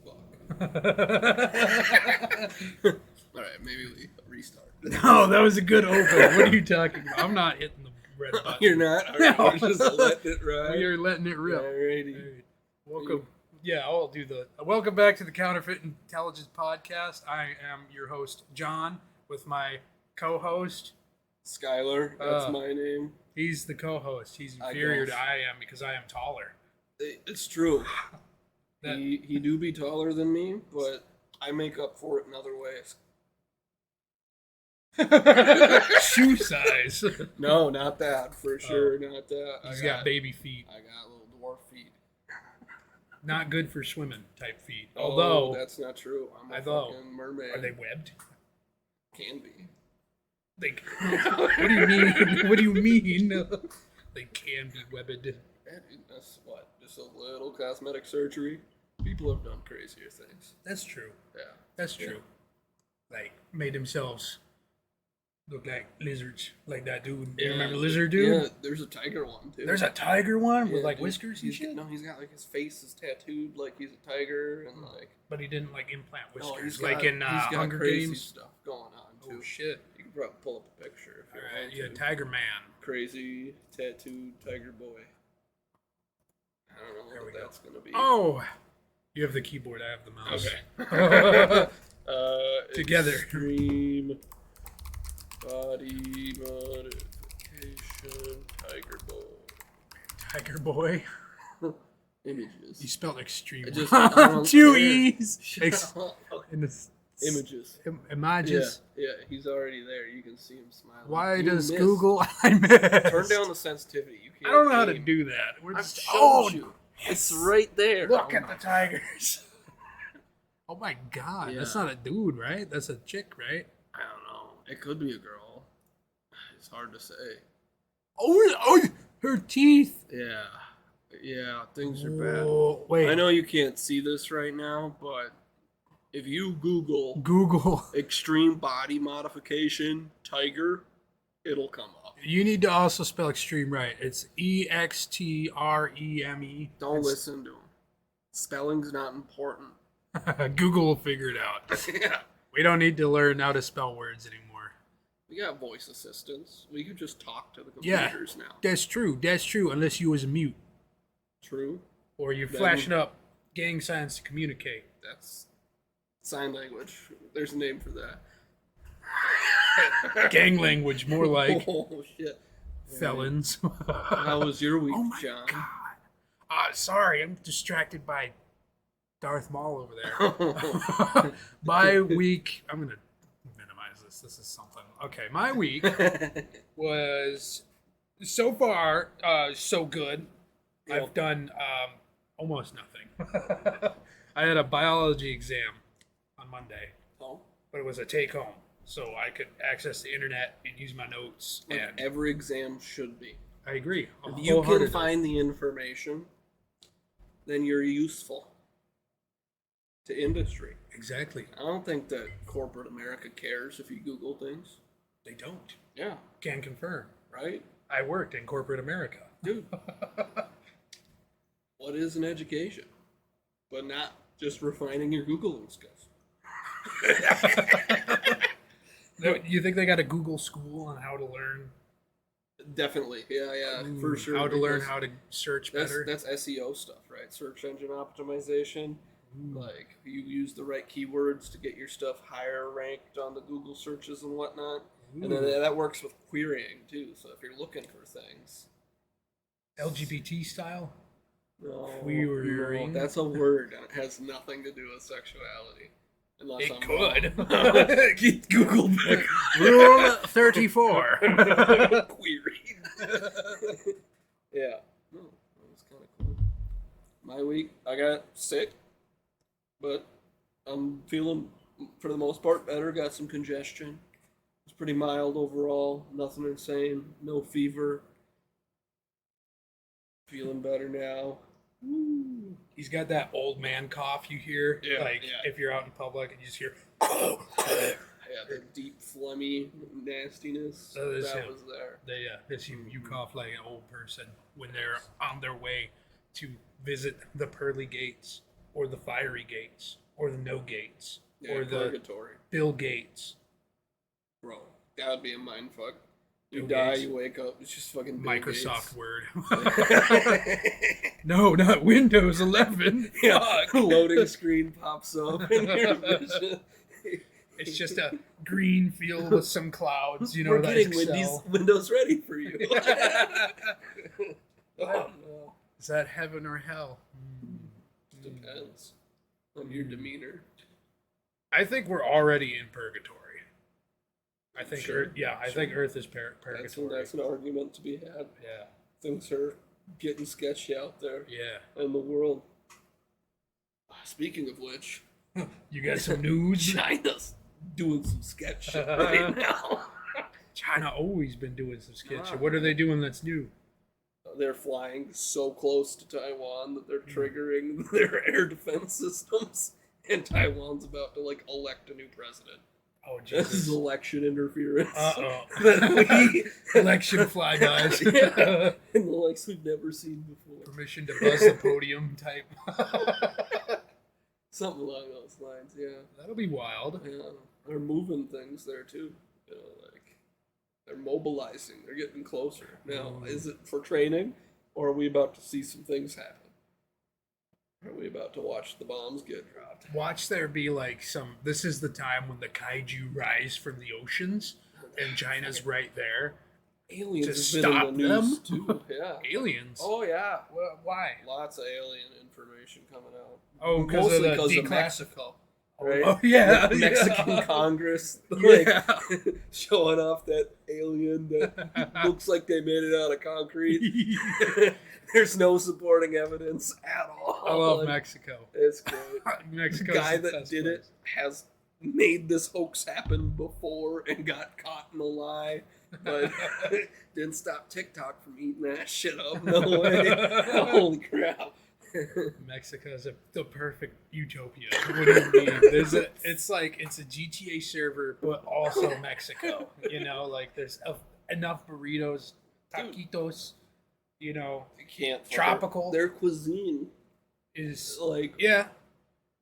Fuck. All right, maybe we restart. No, that was a good open. What are you talking about? I'm not hitting the red button. You're not? All right, No. we're just letting it ride. We are letting it rip. Alrighty. All right. Welcome. Yeah, I'll do the. Welcome back to the Counterfeit Intelligence Podcast. I am your host, John, with my co-host. Skylar, that's my name. He's the co-host. He's inferior to I am because I am taller. It's true. He do be taller than me, but I make up for it in other ways. Shoe size. No, not that. For sure, not that. He's got baby feet. I got little dwarf feet. Not good for swimming type feet. Oh, Although that's not true. I'm a fucking mermaid. Are they webbed? Can be. What do you mean? What do you mean? They can be webbed. That's what? Just a little cosmetic surgery. People have done crazier things. That's true. Yeah. That's true. Like, made themselves look like lizards, like that dude. You remember Lizard Dude? Yeah, there's a tiger one, too. There's a tiger one with, like, dude, whiskers and shit? No, he's got, like, his face is tattooed like he's a tiger, and, like... But he didn't, like, implant whiskers, no, like in he's got Hunger crazy Games. Stuff going on, too. Oh, shit. You can probably pull up a picture if you want to. Yeah, Tiger Man. Crazy tattooed tiger boy. I don't know what that's going to be. Oh! You have the keyboard, I have the mouse. Okay. Together. Extreme body modification tiger boy. Tiger Boy? Images. You spelled extreme. Two E's. Images. Images. Yeah, he's already there. You can see him smiling. Why does Google I missed? Turn down the sensitivity. You can't I don't know how to do that. We're just you. It's right there. Look at the tigers. Oh my god, that's not a dude, right? That's a chick, right? I don't know. It could be a girl. It's hard to say. Oh, her teeth. Yeah, things are bad. Oh, wait. I know you can't see this right now, but if you Google extreme body modification tiger, it'll come up. You need to also spell extreme right. It's EXTREME. Don't listen to him. Spelling's not important. Google will figure it out. Yeah. We don't need to learn how to spell words anymore. We got voice assistants. We could just talk to the computers now. That's true. That's true, unless you was mute. True. Or you're flashing up gang signs to communicate. That's sign language. There's a name for that. Gang language, more like. Oh, shit. Felons. How was your week, Oh, John? my God. Sorry, I'm distracted by Darth Maul over there. My week... I'm going to minimize this. This is something. Okay, my week was so far so good. Yep. I've done almost nothing. I had a biology exam on Monday, but it was a take-home, so I could access the internet and use my notes. Like and every exam should be. I agree. If you can find the information, then you're useful to industry. Exactly. I don't think that corporate America cares if you Google things. They don't. Yeah. Can confirm. Right? I worked in corporate America. Dude. What is an education? But not just refining your Googling skills. You think they got a Google school on how to learn? Definitely. Yeah, for sure. How to learn how to search better? That's SEO stuff, right? Search engine optimization. Like, you use the right keywords to get your stuff higher ranked on the Google searches and whatnot. And then that works with querying, too. So if you're looking for things. LGBT style? No, Querying? No, that's a word. It has nothing to do with sexuality. Unless it I'm could. Get Google back. Rule 34. Query. Yeah. No, that was kind of cool. My week, I got sick. But I'm feeling, for the most part, better. Got some congestion. It's pretty mild overall. Nothing insane. No fever. Feeling better now. Woo. He's got that old man cough you hear. If you're out in public and you just hear. Yeah, the deep, phlegmy nastiness that was there. It's you cough like an old person when they're on their way to visit the pearly gates. or the fiery gates, or the no gates, or the purgatory. Bill Gates. Bro, that would be a mind fuck. You Bill die, Gates. you wake up, it's just fucking Bill Microsoft Gates. Word. No, not Windows 11. Yeah, Fuck. loading screen pops up in your vision. It's just a green field with some clouds, We're that's getting Excel. Windows ready for you. Wow. Is that heaven or hell? Depends on your demeanor. I think we're already in purgatory. I think Sure. I think Earth is purgatory. That's an argument to be had. Yeah. Things are getting sketchy out there Yeah. in the world. Speaking of which, You got some news? China's doing some sketch shit right now. China always been doing some sketch shit. What are they doing that's new? They're flying so close to Taiwan that they're triggering their air defense systems, and Taiwan's about to elect a new president. Oh, This is Jesus. election interference. Uh-oh. That Election flybys. in the likes we've never seen before. Permission to buzz the podium type. Something along those lines, yeah. That'll be wild. Yeah, they're moving things there too. They're mobilizing. They're getting closer. Now, is it for training, or are we about to see some things happen? Are we about to watch the bombs get dropped? Watch there be this is the time when the kaiju rise from the oceans, and China's right there. Aliens To have been stop in the news them? too. Yeah. Aliens? Oh yeah. Why? Lots of alien information coming out. Oh, because Mostly of the because of declass- Mexico. Right? Oh, yeah. Mexican yeah. Congress Yeah. showing off that alien that looks like they made it out of concrete. There's no supporting evidence at all. I love Mexico. It's great. Mexico. The guy that did it has made this hoax happen before and got caught in a lie, but didn't stop TikTok from eating that shit up. No way. Holy crap. Mexico is the perfect utopia. What do you mean? It's a GTA server, but also Mexico. There's enough burritos, taquitos. You can't. Tropical. Their cuisine is yeah.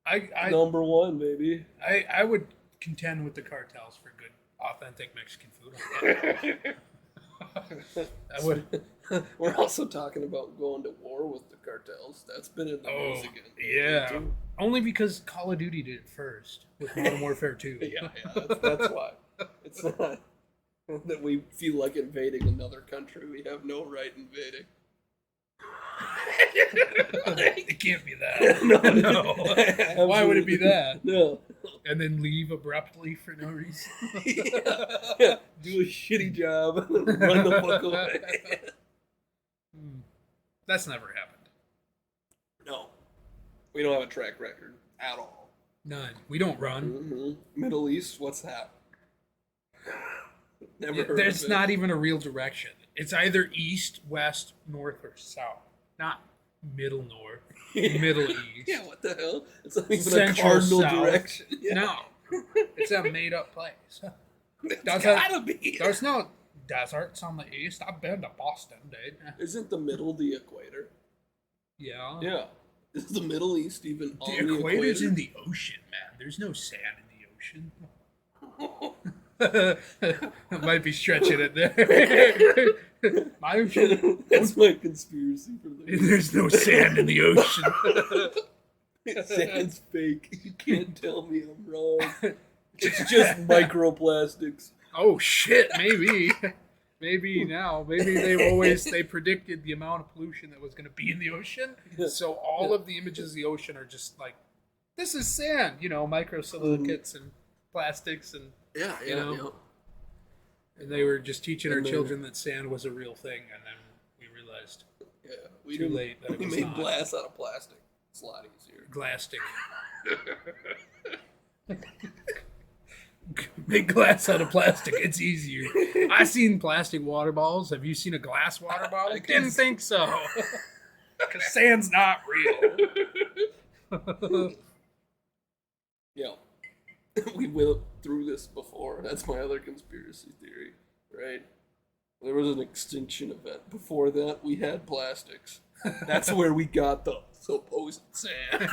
I number one, baby. I would contend with the cartels for good, authentic Mexican food. I would. We're also talking about going to war with the cartels. That's been in the news again. Yeah. Too. Only because Call of Duty did it first with Modern Warfare 2. Yeah, that's why. It's not that we feel like invading another country. We have no right invading. It can't be that. No. Why would it be that? No. And then leave abruptly for no reason. Yeah. Do a shitty job and run the fuck away. That's never happened. No. We don't have a track record at all. None. We don't run. Mm-hmm. Middle East, what's that? Never heard There's of it. not even a real direction. It's either east, west, north, or south. Not middle north, middle east. Yeah, what the hell? It's not even Central a cardinal south. direction. Yeah. No. It's a made up place. It's gotta be. There's no deserts on the east. I've been to Boston, dude. Isn't the middle the equator? Yeah. Yeah. Is the Middle East even on The the equator's equator? in the ocean, man. There's no sand in the ocean. I might be stretching it there. My ocean. That's my conspiracy for the There's no sand in the ocean. Sand's fake. You can't tell me I'm wrong. It's just microplastics. Oh shit, maybe. Maybe now. Maybe they predicted the amount of pollution that was going to be in the ocean. So all of the images of the ocean are just like, this is sand, microsilicates and plastics and Yeah, yeah. And they were just teaching our And then- children that sand was a real thing, and then we realized Yeah, we too didn't- late that it we was made not. glass out of plastic. It's a lot easier. Glastic. Make glass out of plastic. It's easier. I seen plastic water bottles. Have you seen a glass water bottle? I guess. Didn't think so. Because sand's not real. Yeah. We went through this before. That's my other conspiracy theory, right? There was an extinction event. Before that, we had plastics. That's where we got the supposed sand.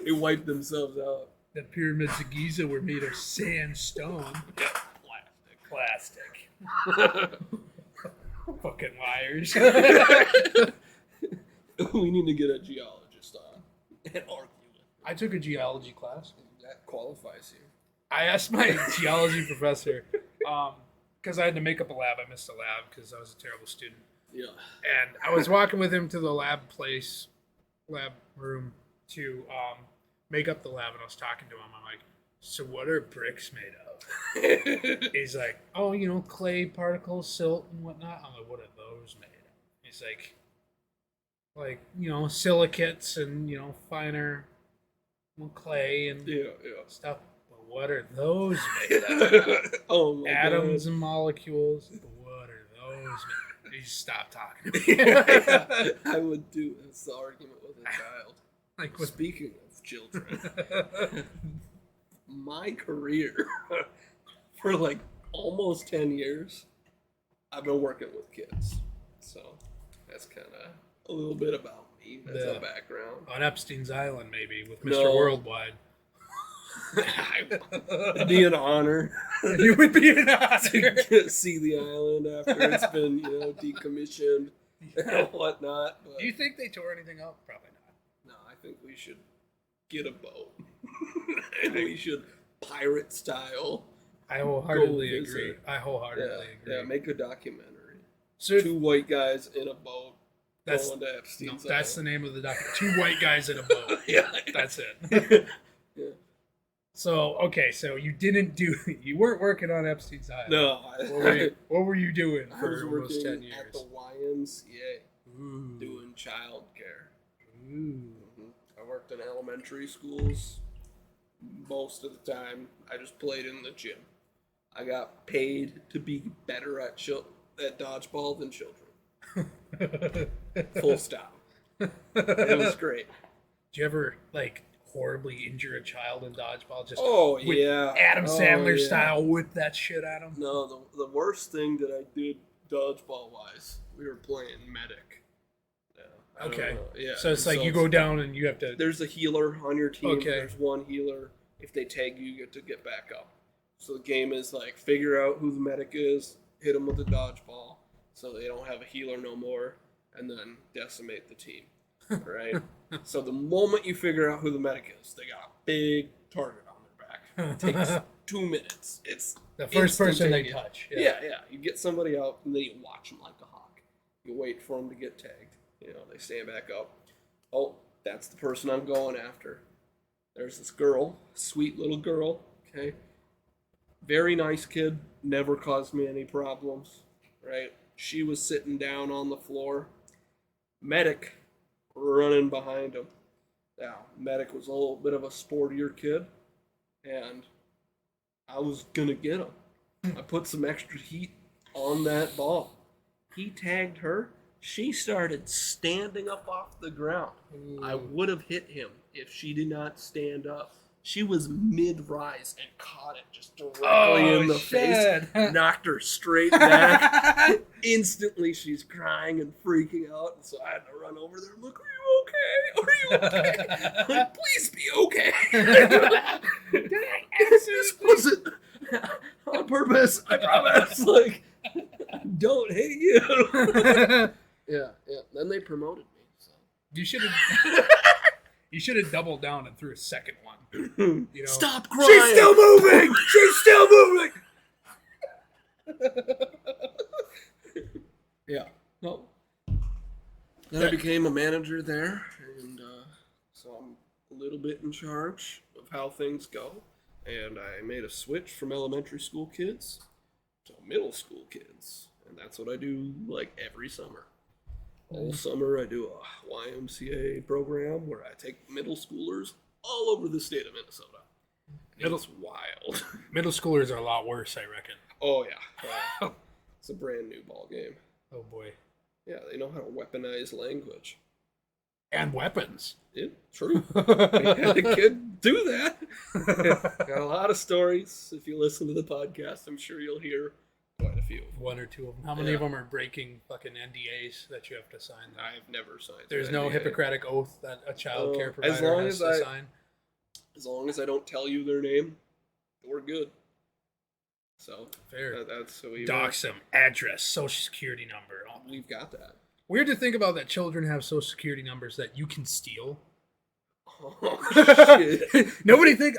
They wiped themselves out. The pyramids of Giza were made of sandstone. Plastic. Fucking liars. We need to get a geologist on and argue it. I took a geology class. That qualifies you. I asked my geology professor, because I had to make up a lab. I missed a lab because I was a terrible student. Yeah. And I was walking with him to the lab room to make up the lab, and I was talking to him. I'm like, so what are bricks made of? He's like, oh, clay particles, silt, and whatnot. I'm like, what are those made of? He's like, silicates and, finer clay and stuff. But what are those made of? Oh my Atoms God. and molecules. But what are those made of? He just stopped talking to me. I would do this argument with a child. Like, Speaking of children, my career for like almost 10 years, I've been working with kids. So that's kind of a little bit about me. That's a background. On Epstein's Island, maybe, with Mr. No. Worldwide. It'd be an honor. You would be an honor. To see the island after it's been, decommissioned and whatnot. But Do you think they tore anything up? Probably not. no, I think we should get a boat. And we should pirate style. I wholeheartedly Go agree. visit. I wholeheartedly agree. Yeah, make a documentary. So Two white guys in a boat that's going to Epstein's that's the Island. name of the documentary. Two white guys in a boat. Yeah. That's it. Yeah. So, okay, so you weren't working on Epstein's Island. No, What were you doing I for was almost 10 working years? at the YMCA Ooh. doing childcare. Ooh. I worked in elementary schools. Most of the time, I just played in the gym. I got paid to be better at dodgeball than children. Full stop. It was great. Did you ever, horribly injure a child in dodgeball? Just Oh, with yeah. Adam Sandler yeah. style, whip that shit at him? No, the worst thing that I did dodgeball-wise, we were playing medic. Yeah, I don't Okay. know. Yeah. So it's like you go down and you have to... There's a healer on your team. Okay. There's one healer. If they tag you, you get to get back up. So the game is figure out who the medic is, hit them with a dodgeball, so they don't have a healer no more, and then decimate the team. Right? So the moment you figure out who the medic is, they got a big target on their back. It takes 2 minutes. It's the first person they instantaneous. touch. Yeah. You get somebody out, and then you watch them like a hawk. You wait for them to get tagged. They stand back up. Oh, that's the person I'm going after. There's this girl, sweet little girl, okay? Very nice kid, never caused me any problems, right? She was sitting down on the floor. Medic running behind him. Now, Medic was a little bit of a sportier kid, and I was gonna get him. I put some extra heat on that ball. He tagged her. She started standing up off the ground. Ooh. I would have hit him if she did not stand up. She was mid-rise and caught it just directly in the face. Knocked her straight back. Instantly, she's crying and freaking out. And so I had to run over there. I'm like, are you okay? Are you okay? I'm like, please be okay. This wasn't on purpose. I promise. I don't hate you. Yeah. Then they promoted me. So. You should have doubled down and threw a second one. Stop crying. She's still moving. She's still moving. Yeah. No. Then I became a manager there, and so I'm a little bit in charge of how things go. And I made a switch from elementary school kids to middle school kids, and that's what I do every summer. All summer I do a YMCA program where I take middle schoolers all over the state of Minnesota. It's wild. Middle schoolers are a lot worse, I reckon. Oh yeah. It's a brand new ball game. Oh boy. Yeah, they know how to weaponize language. And weapons. Yeah, true. We had a kid do that. Got a lot of stories. If you listen to the podcast, I'm sure you'll hear quite a few. One or two of them. How many of them are breaking fucking NDAs that you have to sign? I've never signed. There's an no NDA. Hippocratic oath that a child care provider has to sign. As long as I don't tell you their name, we're good. So fair. That's so we dox them, address, social security number. We've got that. Weird to think about that children have social security numbers that you can steal. Oh shit!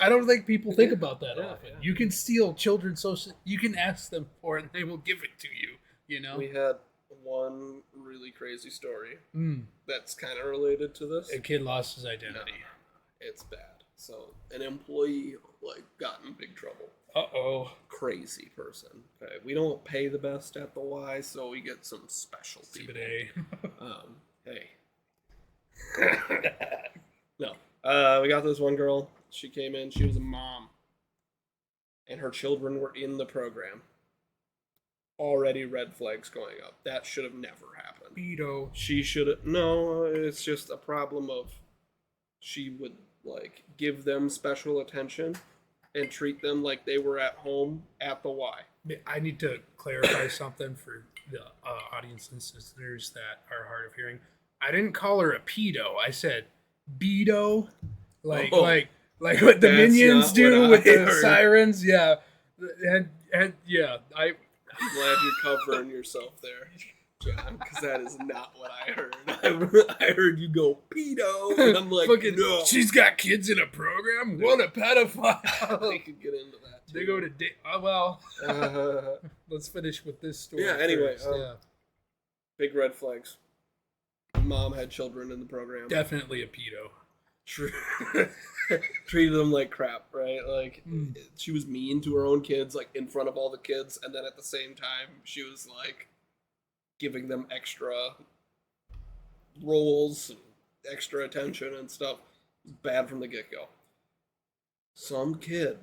I don't think people think about that often. Yeah. You can steal children's social. You can ask them for it, and they will give it to you. You know. We had one really crazy story that's kind of related to this. A kid lost his identity. No, it's bad. So an employee got in big trouble. Uh-oh. Crazy person. Okay, we don't pay the best at the Y, so we get some special people. Hey. No. We got this one girl. She came in. She was a mom. And her children were in the program. Already red flags going up. That should have never happened. Pedo. She should have... No, it's just a problem of... She would, give them special attention and treat them like they were at home at the Y. I need to clarify something for the audience and listeners that are hard of hearing. I didn't call her a pedo. I said bedo, like what the minions do with the sirens. Yeah, and yeah. I'm glad you're covering yourself there, John, because that is not what I heard. I heard you go pedo, and I'm like, no. She's got kids in a program. What a pedophile! They could get into that. Too. They go to let's finish with this story. Yeah. Anyway, big red flags. Mom had children in the program. Definitely a pedo. Treated them like crap, right? She was mean to her own kids, in front of all the kids, and then at the same time, she was giving them extra roles and extra attention and stuff. Bad from the get-go. Some kid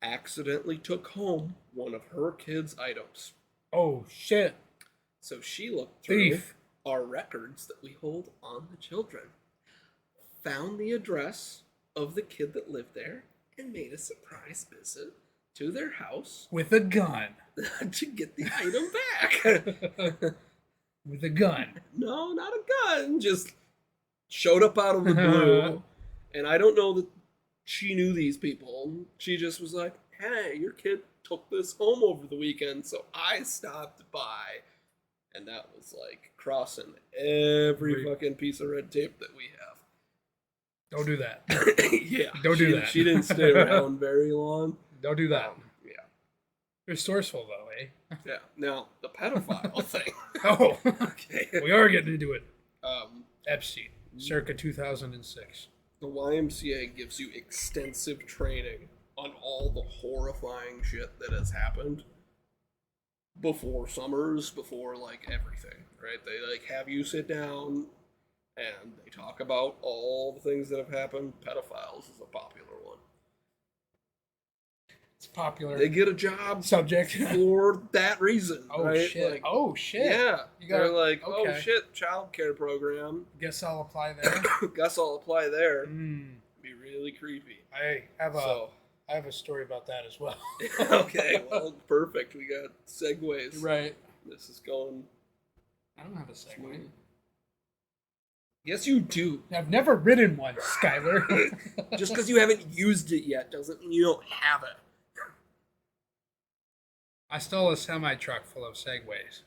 accidentally took home one of her kids' items. Oh, shit. So she looked through our records that we hold on the children, found the address of the kid that lived there, and made a surprise visit to their house. With a gun. To get the item back. With a gun. No, not a gun. Just showed up out of the blue. And I don't know that she knew these people. She just was like, hey, your kid took this home over the weekend, so I stopped by. And that was crossing every fucking piece of red tape that we have. Don't do that. Yeah. Don't do that. She didn't stay around very long. Don't do that. Yeah. Resourceful, though, eh? Yeah. Now, the pedophile thing. Oh. Okay. We are getting into it. Epstein. Circa 2006. The YMCA gives you extensive training on all the horrifying shit that has happened before summers, before everything, right? They have you sit down and they talk about all the things that have happened. Pedophiles is a popular one. It's popular. They get a job subject for that reason. Oh, right? shit. Oh, shit. Yeah. They're okay. Oh, shit, child care program. Guess I'll apply there. Guess I'll apply there. Be really creepy. I have a story about that as well. Okay, well, perfect. We got segues. Right. This is going... I don't have a segue. Yes, you do. I've never ridden one, Skylar. Just because you haven't used it yet doesn't mean you don't have it. I stole a semi-truck full of Segways.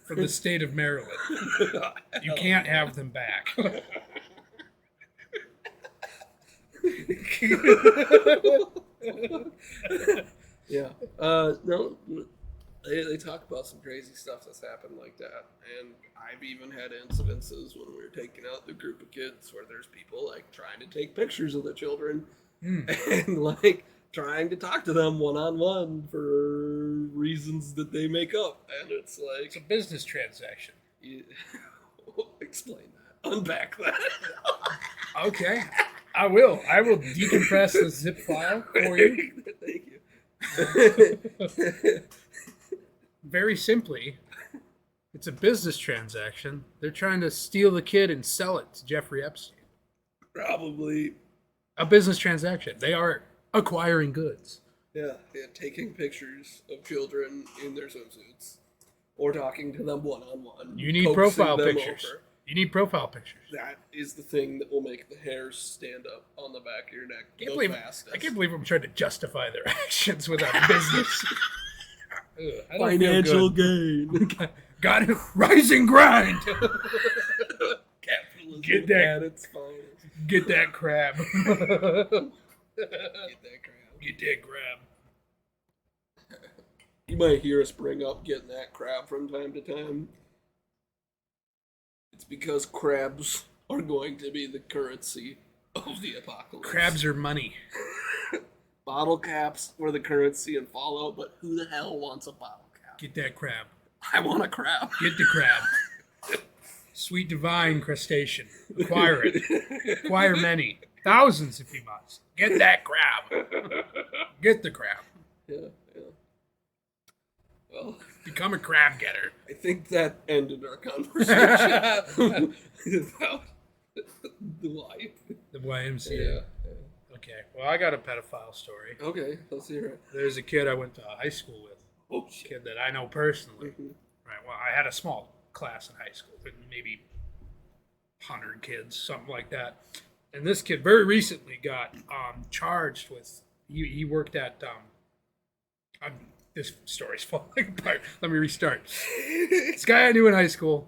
From the state of Maryland. You can't have them back. Yeah. No, they talk about some crazy stuff that's happened like that. And I've even had incidences when we were taking out the group of kids where there's people trying to take pictures of the children and trying to talk to them one-on-one for reasons that they make up. And it's it's a business transaction. Explain that. Unpack that. Okay. I will decompress the zip file for you. Thank you. Very simply, it's a business transaction. They're trying to steal the kid and sell it to Jeffrey Epstein. Probably. A business transaction. They are acquiring goods. Yeah, taking pictures of children in their swimsuits, or talking to them one-on-one. You need coaxing profile them pictures. over. You need profile pictures. That is the thing that will make the hairs stand up on the back of your neck I can't believe I'm trying to justify their actions without business. Ugh, I don't Financial feel gain. good. Got it. Rise and grind. Capitalism Get that- at its finest. Get that crab. Get that crab. Get that crab. You might hear us bring up getting that crab from time to time. It's because crabs are going to be the currency of the apocalypse. Crabs are money. Bottle caps were the currency in Fallout, but who the hell wants a bottle cap? Get that crab. I want a crab. Get the crab. Sweet divine crustacean. Acquire it. Acquire many. Thousands if you must. Get that crab. Get the crab. Yeah. Well, Become a crab getter. I think that ended our conversation about the life. The YMCA. Yeah. Okay. Well, I got a pedophile story. Okay, let's hear it. There's a kid I went to high school with. Oh, A shit. kid that I know personally. Mhm. Right. Well, I had a small class in high school, maybe 100 kids, something like that. And this kid very recently got charged with. He worked at. This story's falling apart. Let me restart. This guy I knew in high school,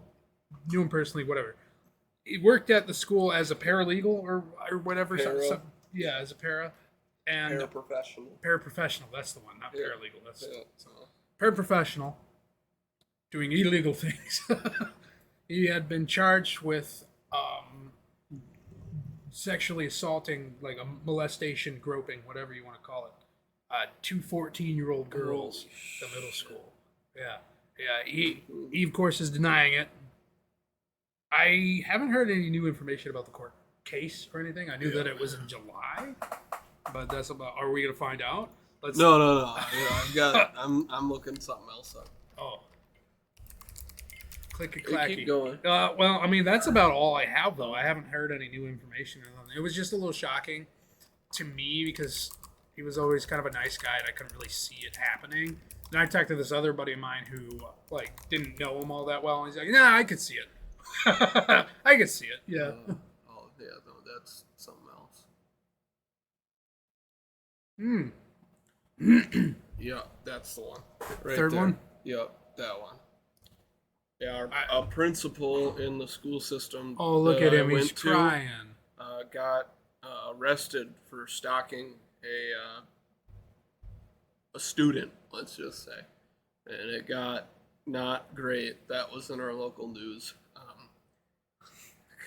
knew him personally, whatever. He worked at the school as a paralegal or whatever. Para. Yeah, as a para. And Paraprofessional. paraprofessional, that's the one, not Yeah. paralegal. That's Yeah. paraprofessional, doing illegal things. He had been charged with sexually assaulting, like a molestation, groping, whatever you want to call it, two 14-year-old girls Holy at middle school. Yeah. He of course is denying it. I haven't heard any new information about the court case or anything. I knew that it was in July, but that's about. Are we gonna find out? Let's. No. I've got. I'm looking something else up. Oh. Clicky You clacky. keep going. Well, I mean, that's about all I have, though. I haven't heard any new information. It was just a little shocking to me because he was always kind of a nice guy, and I couldn't really see it happening. And I talked to this other buddy of mine who, like, didn't know him all that well, and he's like, "Nah, I could see it. I could see it." Yeah. No, that's something else. Yeah, that's the one. Right Third there. one? Yep, that one. Yeah, a principal in the school system. Oh, look that at I him. He's went to, crying. got arrested for stalking a student, let's just say, and it got not great. That was in our local news.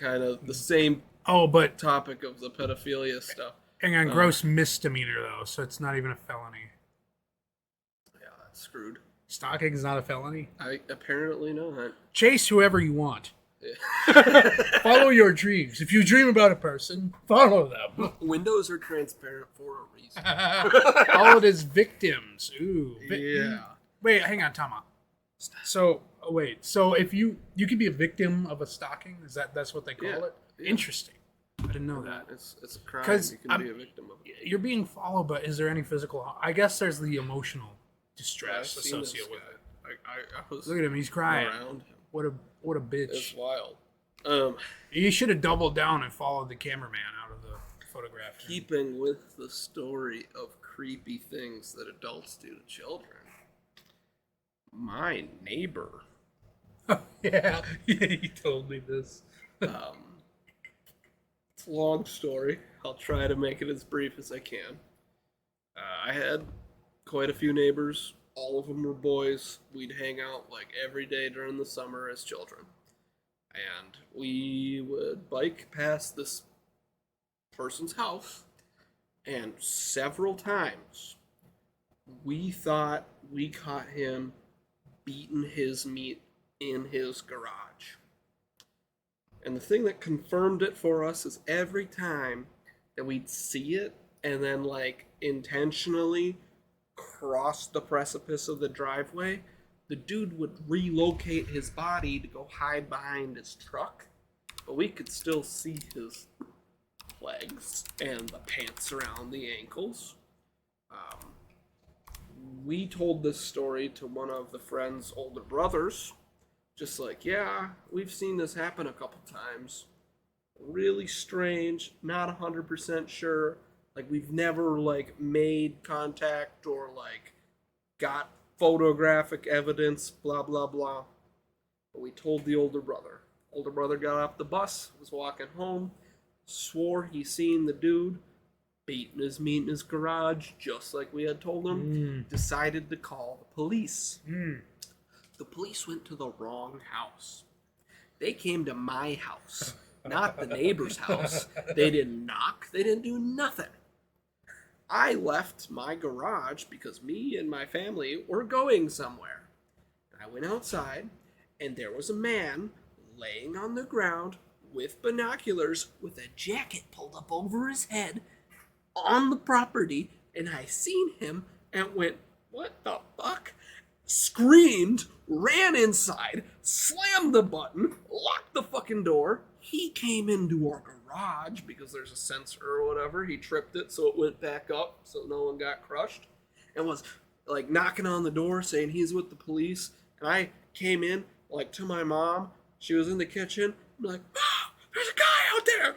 Kind of the same Oh, but topic of the pedophilia stuff. hang on, gross misdemeanor, though, so it's not even a felony. Yeah, that's screwed. Stalking is not a felony? I apparently not. Chase whoever you want. Follow your dreams. If you dream about a person, follow them. Windows are transparent for a reason. All it is victims. Ooh. Yeah. Wait, hang on, Tama. So, So if you can be a victim of a stalking, that's what they call it? Yeah. Interesting. I didn't know that. It's a crime. 'Cause You can be a victim of it. You're being followed, but is there any physical harm? I guess there's the emotional distress I've seen this associated with guy. it. I was Look at him, he's crying. around him. What a It's bitch. wild. You should have doubled down and followed the cameraman out of the photograph. Keeping with the story of creepy things that adults do to children, my neighbor, Yeah, you told me this. it's a long story. I'll try to make it as brief as I can. I had quite a few neighbors. All of them were boys. We'd hang out like every day during the summer as children. And we would bike past this person's house, and several times we thought we caught him beating his meat in his garage. And the thing that confirmed it for us is every time that we'd see it and then like intentionally cross the precipice of the driveway, the dude would relocate his body to go hide behind his truck, but we could still see his legs and the pants around the ankles. we told this story to one of the friend's older brothers. Just like, yeah, we've seen this happen a couple times. Really strange, not 100% sure. Like, we've never, like, made contact or, like, got photographic evidence, blah, blah, blah. But we told the older brother. Older brother got off the bus, was walking home, swore he seen the dude beating his meat in his garage, just like we had told him. Decided to call the police. The police went to the wrong house. They came to my house, not the neighbor's house. They didn't knock. They didn't do nothing. I left my garage because me and my family were going somewhere. I went outside, and there was a man laying on the ground with binoculars with a jacket pulled up over his head on the property, and I seen him and went, what the fuck? Screamed, ran inside, slammed the button, locked the fucking door. He came into our garage because there's a sensor or whatever. He tripped it so it went back up so no one got crushed, and was like knocking on the door saying he's with the police. And I came in like to my mom. She was in the kitchen. I'm like, oh, there's a guy out there.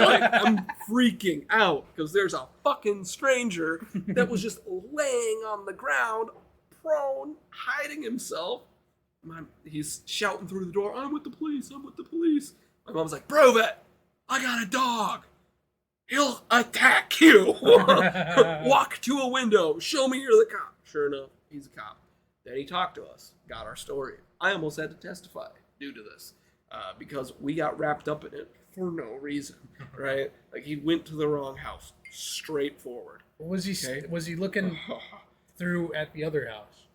Like, I'm freaking out because there's a fucking stranger that was just laying on the ground, prone, hiding himself. He's shouting through the door, I'm with the police, I'm with the police. My mom's like, prove it. I got a dog. He'll attack you. Walk to a window. Show me you're the cop. Sure enough, he's a cop. Then he talked to us, got our story. I almost had to testify due to this because we got wrapped up in it for no reason, right? Like, he went to the wrong house, straightforward. Was he Okay? was he looking through at the other house?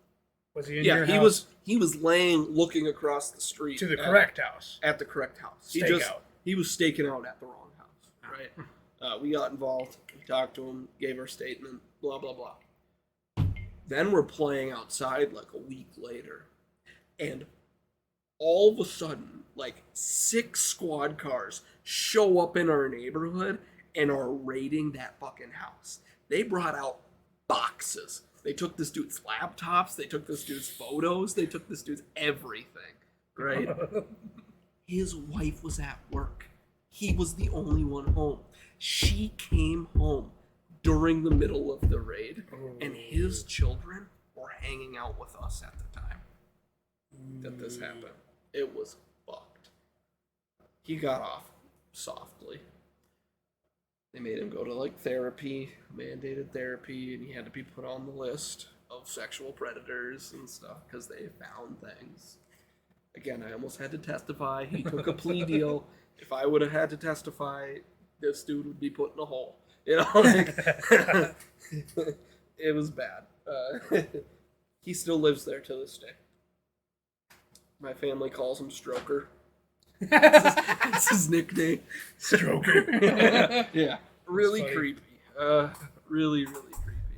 Was he in your he house? he was looking across the street To the correct house. At the correct house. Stakeout. He was staking out at the wrong house, right? We got involved, we talked to him, gave our statement, blah, blah, blah. Then we're playing outside like a week later, and all of a sudden, like 6 squad cars show up in our neighborhood and are raiding that fucking house. They brought out boxes. They took this dude's laptops, they took this dude's photos, they took this dude's everything, right? His wife was at work. He was the only one home. She came home during the middle of the raid, and his children were hanging out with us at the time that this happened. It was fucked. He got off softly. They made him go to like therapy, mandated therapy, and he had to be put on the list of sexual predators and stuff because they found things. Again, I almost had to testify. He took a plea deal. If I would have had to testify, this dude would be put in a hole. You know, like, it was bad. He still lives there to this day. My family calls him Stroker. It's his nickname. Stroker. Yeah. Really creepy. Really, really creepy.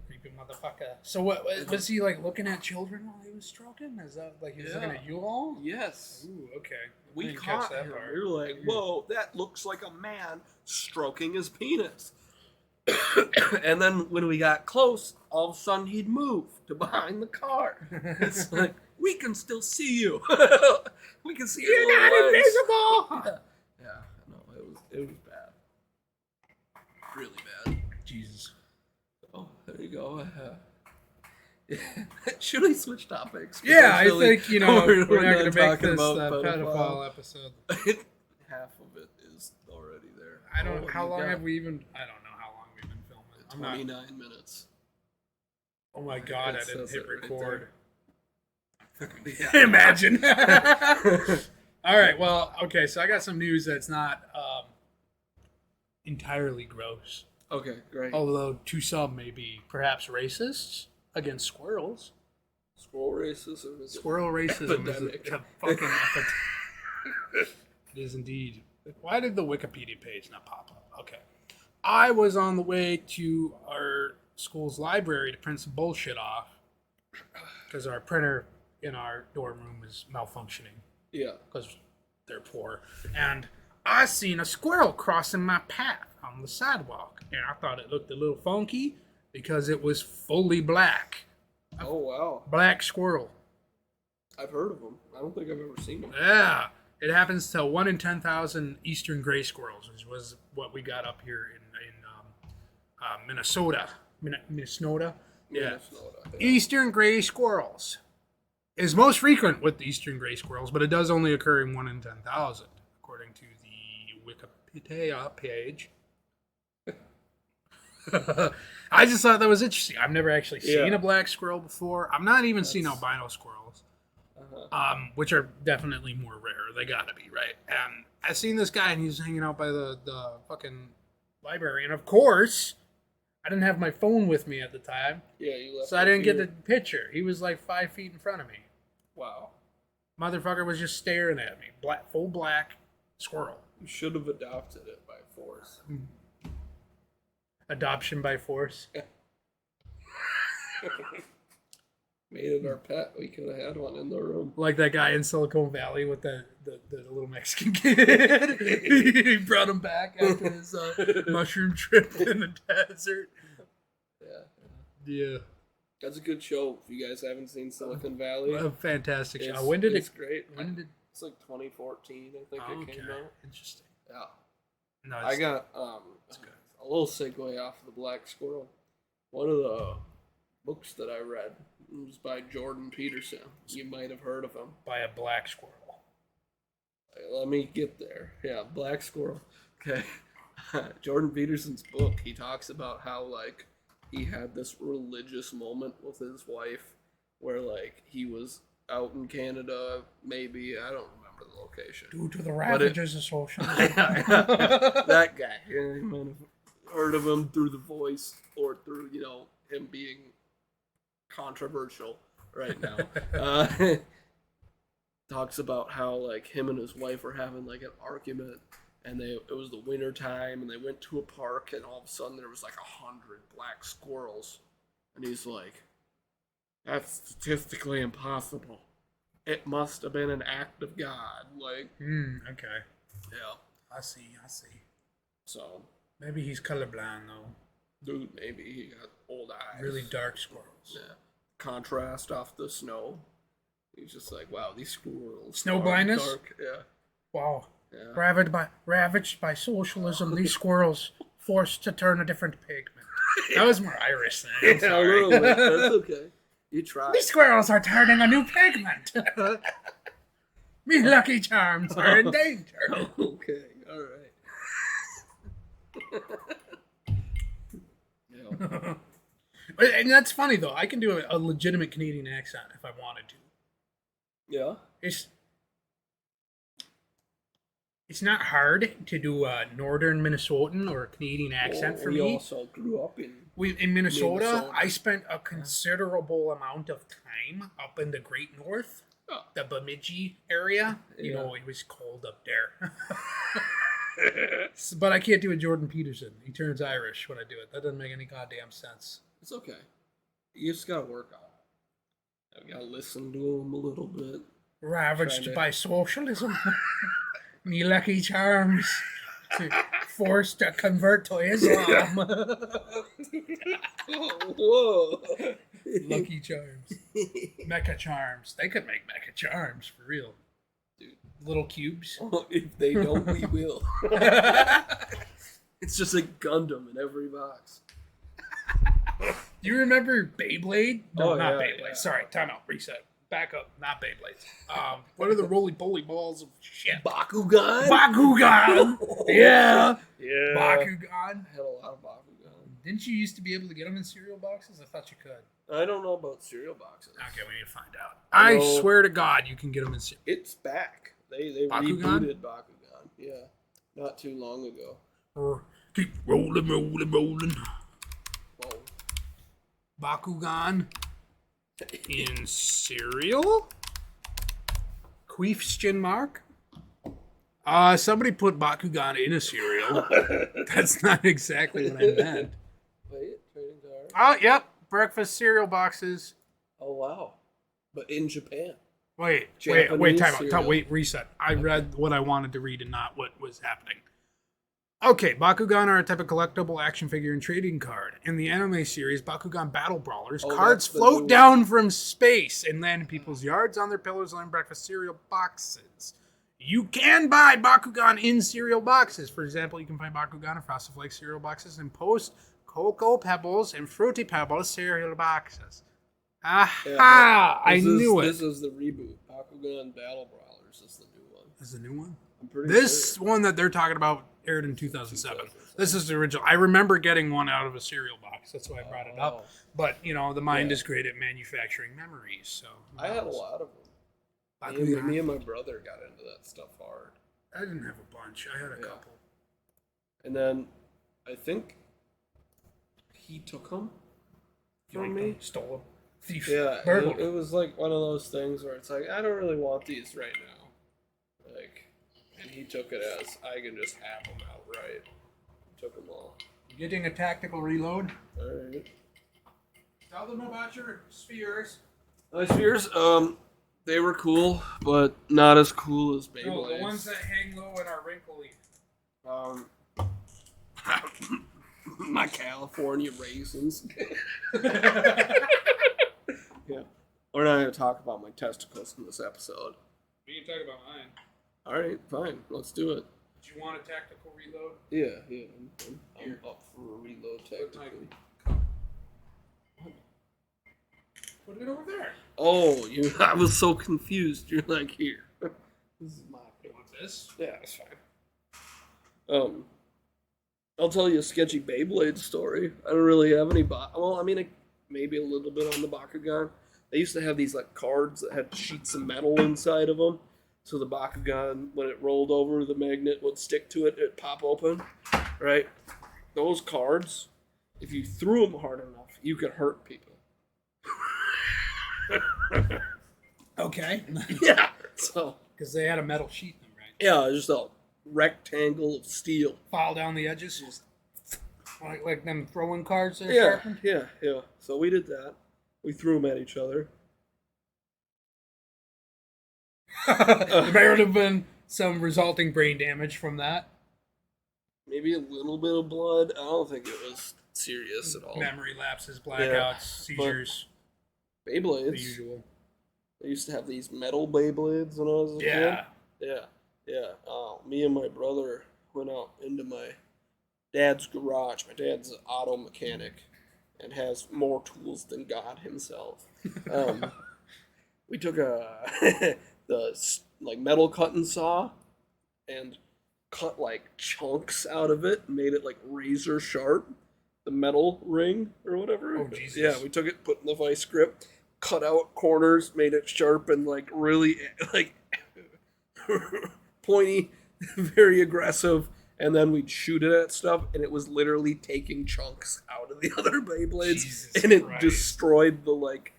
Creepy motherfucker. So what was he like looking at children while he was stroking? Is that like he was looking at you all? Yes. Ooh, okay. We Didn't catch caught that him. part. We were like, whoa, that looks like a man stroking his penis. And then when we got close, all of a sudden he'd move to behind the car. It's like, we can still see you. We can see You're your not legs. invisible. Yeah, no, it was bad. Really bad. Jesus. Oh, there you go. Should we switch topics? Yeah, I Potentially, think, we're not done going to make talking this about the pedophile episode. Half of it is already there. I don't. Oh, How you long got have we even? I don't know how long we've been filming. 29 minutes. Oh my god! It I didn't says hit it right record. Yeah. Imagine. All right. Well, okay. So I got some news that's not entirely gross, Okay, great. although to some may be perhaps racist against squirrels. Squirrel racism is Squirrel racism is epidemic. a fucking epidemic. It is indeed. Why did the Wikipedia page not pop up? Okay. I was on the way to our school's library to print some bullshit off because our printer in our dorm room is malfunctioning Yeah. because they're poor. And I seen a squirrel crossing my path on the sidewalk, and I thought it looked a little funky because it was fully black. Oh, wow. Black squirrel. I've heard of them. I don't think I've ever seen them. Yeah. It happens to 1 in 10,000 eastern gray squirrels, which was what we got up here in Minnesota. Minnesota? Yeah. Minnesota, yeah. Eastern gray squirrels is most frequent with the eastern gray squirrels, but it does only occur in 1 in 10,000, according to the Wikipedia page. I just thought that was interesting. I've never actually seen a black squirrel before. I've not even seen albino squirrels, which are definitely more rare. They gotta be, right? And I seen this guy, and he was hanging out by the fucking library, and of course, I didn't have my phone with me at the time. Yeah, you left. So I didn't get the picture. He was like 5 feet in front of me. Wow. Motherfucker was just staring at me. Full black squirrel. You should have adopted it by force. Adoption by force. Made it our pet. We could have had one in the room. Like that guy in Silicon Valley with the little Mexican kid. He brought him back after his mushroom trip in the desert. Yeah. That's a good show. If you guys haven't seen Silicon Valley. A fantastic show. When did it's great. It's like 2014, I think it came out. Interesting. Yeah. No, I got a little segue off of the Black Squirrel. One of the books that I read was by Jordan Peterson. You might have heard of him. By a black squirrel. Let me get there. Yeah, Black Squirrel. Okay. Jordan Peterson's book, he talks about how, like, he had this religious moment with his wife where, like, he was out in Canada, maybe, I don't remember the location. Due to the ravages of socialism. That guy. You might have heard of him through the voice or through, him being controversial right now. Talks about how, like, him and his wife were having, like, an argument, and it was the winter time, and they went to a park, and all of a sudden there was like 100 black squirrels, and he's like, "That's statistically impossible. It must have been an act of God." Like, okay. Yeah. I see. So maybe he's colorblind though. Dude, maybe he got old eyes. Really dark squirrels. Yeah. Contrast off the snow. He's just like, wow, these squirrels. Snow blindness? Dark. Yeah. Wow. Yeah. Ravaged by socialism, these squirrels forced to turn a different pigment. That was more Irish than I'm sorry. A little bit. That's okay. You try. These squirrels are turning a new pigment. Me Lucky Charms are in danger. Okay, all right. Yeah. And that's funny though. I can do a legitimate Canadian accent if I wanted to. Yeah. It's not hard to do a northern Minnesotan or a Canadian accent for me. We also grew up in Minnesota. I spent a considerable amount of time up in the Great North, the Bemidji area. You know, it was cold up there. But I can't do a Jordan Peterson. He turns Irish when I do it. That doesn't make any goddamn sense. It's okay. You just gotta work on it. You gotta listen to him a little bit. Ravaged by socialism. Me Lucky Charms. Forced to convert to Islam. Whoa. Lucky Charms. Mecha Charms. They could make Mecha Charms for real. Dude. Little cubes. If they don't, we will. It's just a Gundam in every box. Do you remember Beyblade? No, not Beyblade. Yeah. Sorry, time out. Reset. Back up. Not Beyblades. What are the roly-poly balls of shit? Bakugan? Bakugan! Yeah! Yeah. Bakugan. I had a lot of Bakugan. Didn't you used to be able to get them in cereal boxes? I thought you could. I don't know about cereal boxes. Okay, we need to find out. I swear to God, you can get them in cereal. It's back. They Bakugan? rebooted Bakugan. Yeah. Not too long ago. Keep rolling. Whoa. Bakugan in cereal? Question mark? Somebody put Bakugan in a cereal. That's not exactly what I meant. Wait, trading cards? Oh, yep. Breakfast cereal boxes. Oh, wow. But in Japan. Wait, Japanese time out. cereal. Wait, reset. I read what I wanted to read and not what was happening. Okay, Bakugan are a type of collectible action figure and trading card. In the anime series Bakugan Battle Brawlers, Oh, cards that's the float new down from space and land in people's yards, on their pillows, and in breakfast cereal boxes. You can buy Bakugan in cereal boxes. For example, you can find Bakugan in Frosted Flakes cereal boxes and Post Cocoa Pebbles and Fruity Pebbles cereal boxes. Aha! I knew it. This is the reboot. Bakugan Battle Brawlers is the new one. This is the new one? I'm pretty This sure. one that they're talking about aired in 2007. This is the original. I remember getting one out of a cereal box. That's why I brought it up. But, you know, the mind is great at manufacturing memories. So I had a lot of them. Bakugan. Me and my brother got into that stuff hard. I didn't have a bunch. I had a couple. And then I think he took them from me. Stole them. Thief. Yeah, Burgled. it was like one of those things where it's like, I don't really want these right now. Like, and he took it as, I can just have them outright. Took them all. Getting a tactical reload. Alright. Tell them about your spheres. My spheres, they were cool, but not as cool as Beyblades. No, the ones that hang low and are wrinkly. My California raisins. Yeah. We're not going to talk about my testicles in this episode. We can talk about mine. Alright, fine. Let's do it. Do you want a tactical reload? Yeah. I'm up for a reload technically. Put it over there. Oh, I was so confused. You're like, here. This is my You want this? Yeah, it's fine. I'll tell you a sketchy Beyblade story. I don't really have any. Well, I mean, maybe a little bit on the Bakugan. They used to have these like cards that had sheets of metal inside of them. So the Bakugan, when it rolled over, the magnet would stick to it. It'd pop open, right? Those cards, if you threw them hard enough, you could hurt people. Okay. Yeah. So. Because they had a metal sheet in them, right? Yeah, just a rectangle of steel. File down the edges. Just like them throwing cards that are sharpened? Yeah. So we did that. We threw them at each other. There would have been some resulting brain damage from that. Maybe a little bit of blood. I don't think it was serious at all. Memory lapses, blackouts, seizures. Beyblades. The usual. I used to have these metal Beyblades when I was a kid. Yeah. Me and my brother went out into my dad's garage. My dad's an auto mechanic and has more tools than God himself. We took the metal cutting saw and cut like chunks out of it and made it like razor sharp. The metal ring or whatever. Oh, Jesus. Yeah, we took it, put in the vice grip, cut out corners, made it sharp and like really like pointy, very aggressive, and then we'd shoot it at stuff, and it was literally taking chunks out of the other Beyblades, Jesus and it Christ. destroyed the like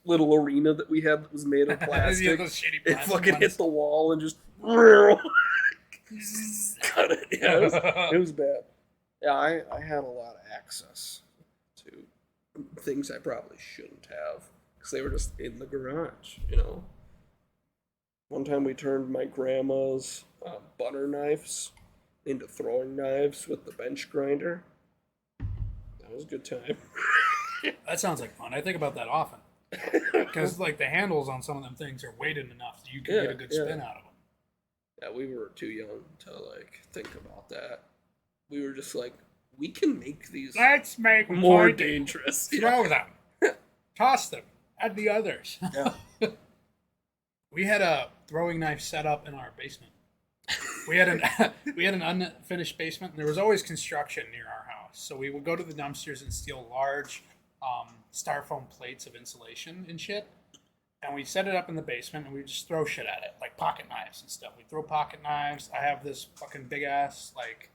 little arena that we had that was made of plastic. Yeah, those shitty It plastic fucking ones. hit the wall and just cut it. Yeah, it was bad. Yeah, I had a lot of access to things I probably shouldn't have because they were just in the garage, you know. One time we turned my grandma's butter knives into throwing knives with the bench grinder. That was a good time. That sounds like fun. I think about that often. Because like the handles on some of them things are weighted enough that you can get a good spin out of them. Yeah, we were too young to like think about that. We were just like, we can make these Let's make them more pointy. dangerous. Throw them. Toss them at the others. Yeah. We had a throwing knife set up in our basement. We had an unfinished basement, and there was always construction near our house. So we would go to the dumpsters and steal large styrofoam plates of insulation and shit. And we set it up in the basement, and we just throw shit at it, like pocket knives and stuff. We throw pocket knives. I have this fucking big ass, like,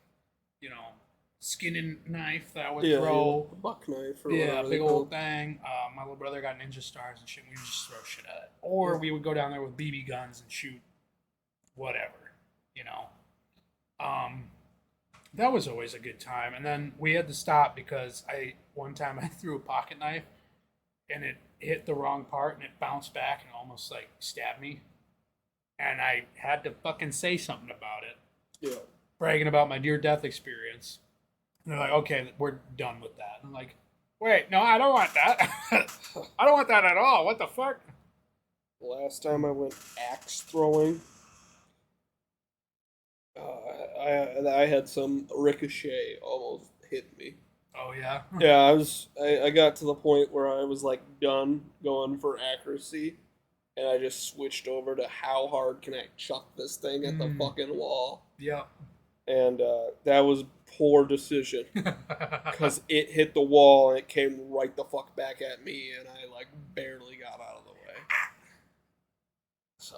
skinning knife that I would throw. A buck knife or Yeah, whatever big they old call thing. My little brother got ninja stars and shit. We would just throw shit at it. Or we would go down there with BB guns and shoot whatever, That was always a good time. And then we had to stop because one time I threw a pocket knife and it hit the wrong part and it bounced back and almost like stabbed me. And I had to fucking say something about it. Yeah. bragging about my near-death experience. And they're like, okay, we're done with that. I'm like, wait, no, I don't want that. I don't want that at all. What the fuck? The last time I went axe throwing, I had some ricochet almost hit me. Oh, yeah? Yeah, I got to the point where I was like done going for accuracy, and I just switched over to how hard can I chuck this thing at the fucking wall. Yep. And that was poor decision because it hit the wall and it came right the fuck back at me, and I like barely got out of the way. So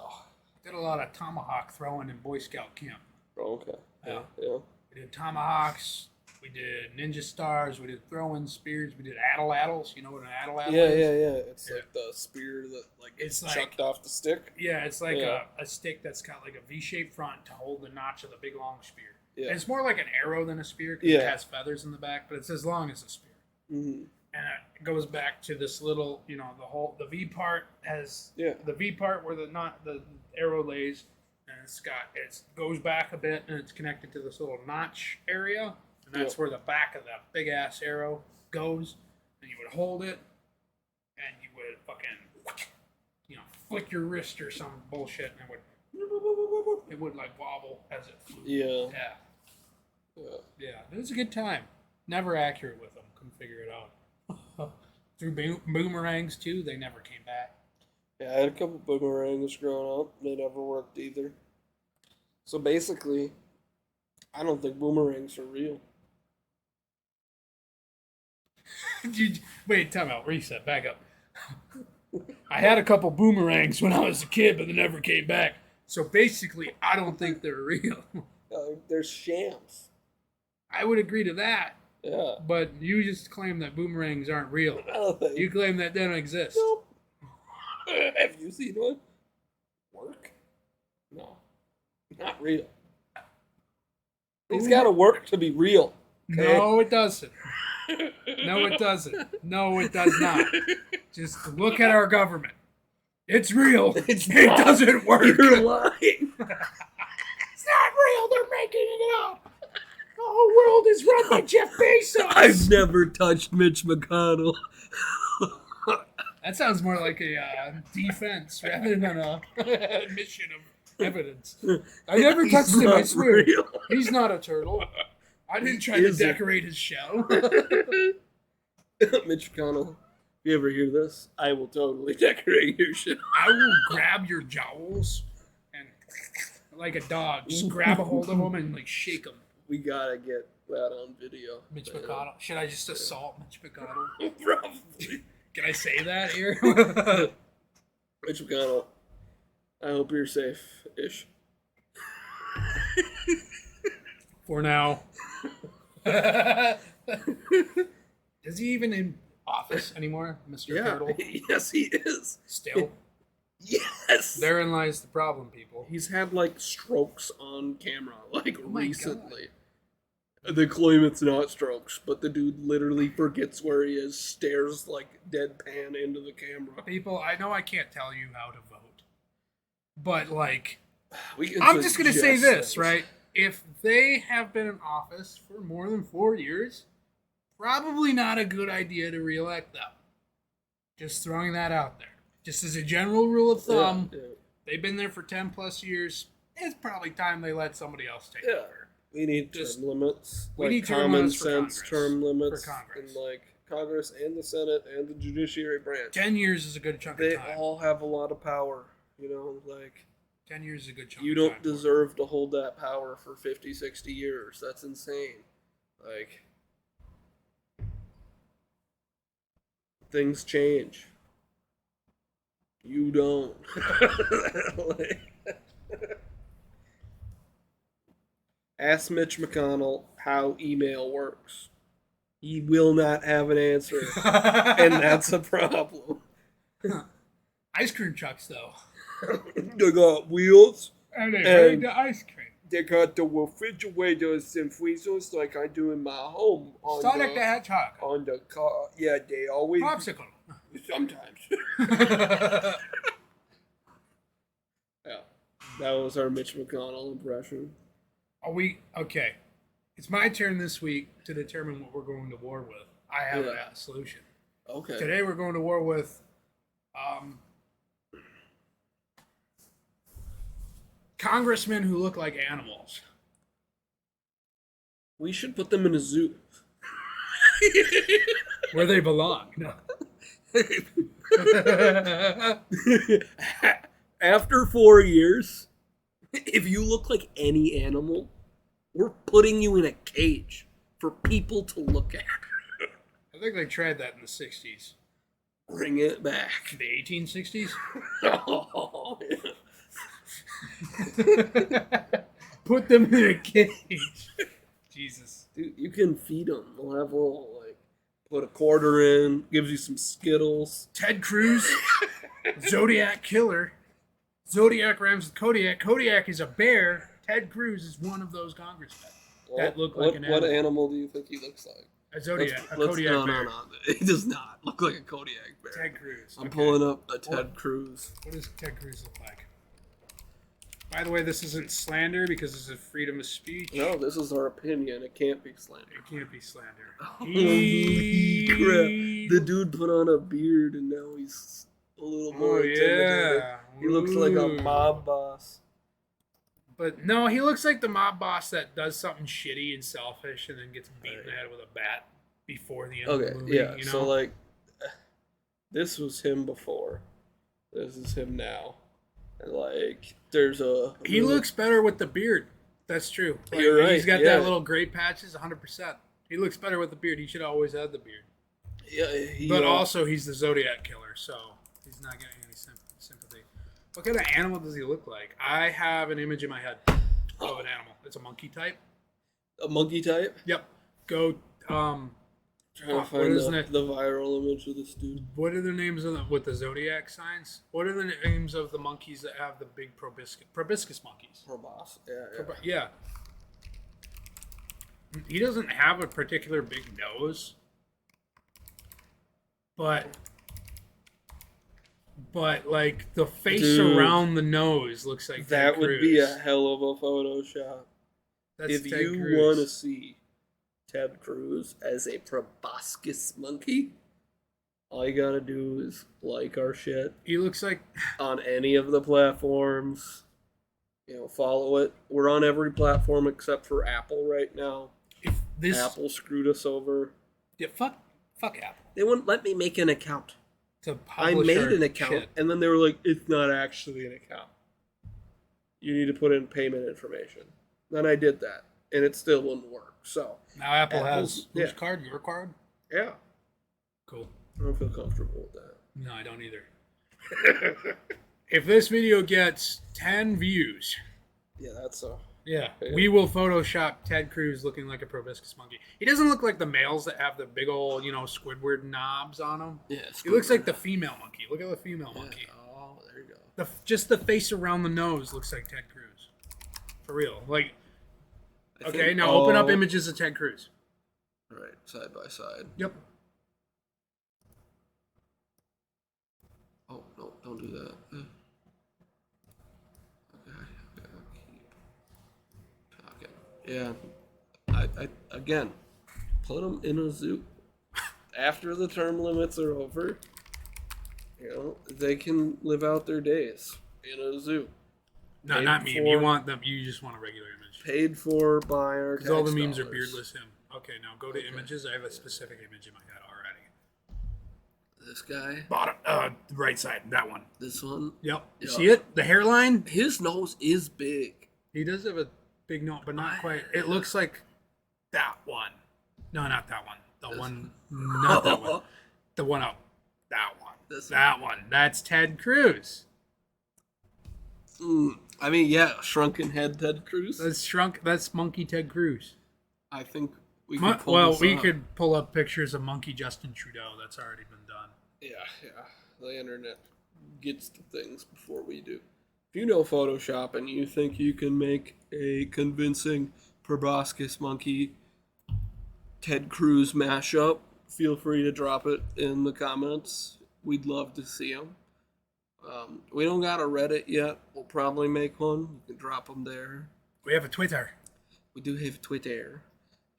Did a lot of tomahawk throwing in Boy Scout camp. okay, Yeah. yeah. We did tomahawks. We did ninja stars. We did throwing spears. We did atlatls. You know what an atlatl Yeah, is? yeah. It's like the spear that like It's gets like- chucked off the stick. Yeah, it's like Yeah. a stick that's got like a V-shaped front to hold the notch of the big long spear. Yeah. And it's more like an arrow than a spear because Yeah. it has feathers in the back, but it's as long as a spear. Mm-hmm. And it goes back to this little, the V part has Yeah. the V part where the arrow lays, and it goes back a bit, and it's connected to this little notch area, and that's where the back of that big ass arrow goes. And you would hold it, and you would fucking, flick your wrist or some bullshit, and it would like wobble as it flew. Yeah. Yeah. It was a good time. Never accurate with them. Couldn't figure it out. Threw boomerangs too. They never came back. Yeah, I had a couple boomerangs growing up. They never worked either. So basically, I don't think boomerangs are real. Wait, time out. Reset. Back up. I had a couple boomerangs when I was a kid, but they never came back. So basically, I don't think they're real. They're shams. I would agree to that. Yeah. But you just claim that boomerangs aren't real. You claim that they don't exist. Nope. Have you seen one? Work? No. Not real. It's got to work to be real. Okay? No, it doesn't. No, it doesn't. No, it does not. Just look at our government. It's real. It doesn't work. You're lying. It's not real. They're making it up. The whole world is run by Jeff Bezos. I've never touched Mitch McConnell. That sounds more like a defense rather than a admission of evidence. I never touched him, I swear. Real. He's not a turtle. I didn't try to decorate his shell. Mitch McConnell, if you ever hear this, I will totally decorate your shit. I will grab your jowls and, like a dog, just grab a hold of them and like shake them. We gotta get that on video. Mitch McConnell. Should I just assault Mitch McConnell? Probably. Can I say that here? Mitch McConnell, I hope you're safe-ish. For now. Is he even in office anymore, Mr. Turtle? Yes, he is. Still? Yes. Therein lies the problem, people. He's had like strokes on camera, like Oh my recently. They claim it's not strokes, but the dude literally forgets where he is, stares like deadpan into the camera. People, I know I can't tell you how to vote, but like, We can I'm just going to say suggest this, things. right? If they have been in office for more than 4 years, probably not a good idea to reelect them. Just throwing that out there. Just as a general rule of thumb, Yeah. they've been there for 10 plus years. It's probably time they let somebody else take Yeah. over. We need Just- term limits. we like need term common limits for sense Congress. term limits For Congress. in like Congress and the Senate and the judiciary branch. 10 years is a good chunk They of time. all have a lot of power, you know, like 10 years is a good chunk you of don't time. deserve to hold that power for 50, 60 years. That's insane. Like things change. You don't. Like, ask Mitch McConnell how email works. He will not have an answer, and that's a problem. Ice cream trucks, though. They got wheels. And they And- made the ice cream. They got the refrigerators and freezers like I do in my home. Sonic the Hedgehog. On the car. Yeah, they always. Popsicle. Sometimes. Yeah. That was our Mitch McConnell impression. Okay? It's my turn this week to determine what we're going to war with. I have a solution. Okay. Today we're going to war with congressmen who look like animals. We should put them in a zoo. Where they belong. No. After 4 years, if you look like any animal, we're putting you in a cage for people to look at. I think they tried that in the 60s. Bring it back. The 1860s? Oh, Put them in a cage. Jesus. dude, you can feed them. They'll have a little, like, put a quarter in, gives you some Skittles. Ted Cruz, Zodiac Killer. Zodiac rhymes with Kodiak. Kodiak is a bear. Ted Cruz is one of those congressmen that look like an animal. What animal do you think he looks like? A Zodiac. Let's, Kodiak bear. No. He does not look like a Kodiak bear. Ted Cruz. I'm pulling up a Ted Cruz. What does Ted Cruz look like? By the way, this isn't slander because this is freedom of speech. No, this is our opinion. It can't be slander. It can't be slander. Holy crap. The dude put on a beard and now he's a little more intimidating. Yeah. He looks like a mob boss. But no, he looks like the mob boss that does something shitty and selfish and then gets beaten in the head with a bat before the end of the movie. Yeah. You know? So, like, this was him before. This is him now. And, like, there's a... He looks better with the beard. That's true. Like, You're right. He's got that little gray patches, 100%. He looks better with the beard. He should always have the beard. Yeah, But also, he's the Zodiac Killer, so he's not getting any sympathy. What kind of animal does he look like? I have an image in my head of an animal. It's a monkey type. A monkey type? Yep. Go. Trying to find the viral image of this dude. What are the names of with the zodiac signs? What are the names of the monkeys that have the big proboscis monkeys? Probos. Yeah. He doesn't have a particular big nose, but like the face around the nose looks like that Ted would Cruz. be a hell of a Photoshop. That's if Ted you Cruz. want to see Ted Cruz as a proboscis monkey, all you gotta do is like our shit. He looks like on any of the platforms. You know, follow it. We're on every platform except for Apple right now. Apple screwed us over. Yeah, fuck Apple. They wouldn't let me make an account. I publish made our an account, shit. and then they were like, it's not actually an account. You need to put in payment information. Then I did that, and it still wouldn't work. So Now Apple has whose card? Your card? Yeah. Cool. I don't feel comfortable with that. No, I don't either. If this video gets 10 views, we will Photoshop Ted Cruz looking like a proboscis monkey. He doesn't look like the males that have the big old, Squidward knobs on him. Yeah, he looks like the female monkey. Look at the female monkey. Oh, there you go. Just the face around the nose looks like Ted Cruz. For real. Like, okay, now open up images of Ted Cruz. All right, side by side. Yep. Oh, no, don't do that. Yeah, I again, put them in a zoo. After the term limits are over, they can live out their days in a zoo. No, not meme. You want them. You just want a regular image. Paid for by our tax because all the memes dollars. are beardless him. Okay, now go to images. I have a specific image in my head already. This guy, bottom, right side, that one. This one. Yep. You see it? The hairline. His nose is big. He does have a big nose, but not quite. It looks like that one. No, not that one. The one, not that one. The one up. That one. That one. That's Ted Cruz. I mean, yeah, shrunken head Ted Cruz. That's monkey Ted Cruz. I think we could pull we could pull up pictures of monkey Justin Trudeau. That's already been done. Yeah. The internet gets to things before we do. If you know Photoshop and you think you can make a convincing proboscis monkey Ted Cruz mashup, feel free to drop it in the comments. We'd love to see them. We don't got a Reddit yet. We'll probably make one. You can drop them there. We have a Twitter. We do have Twitter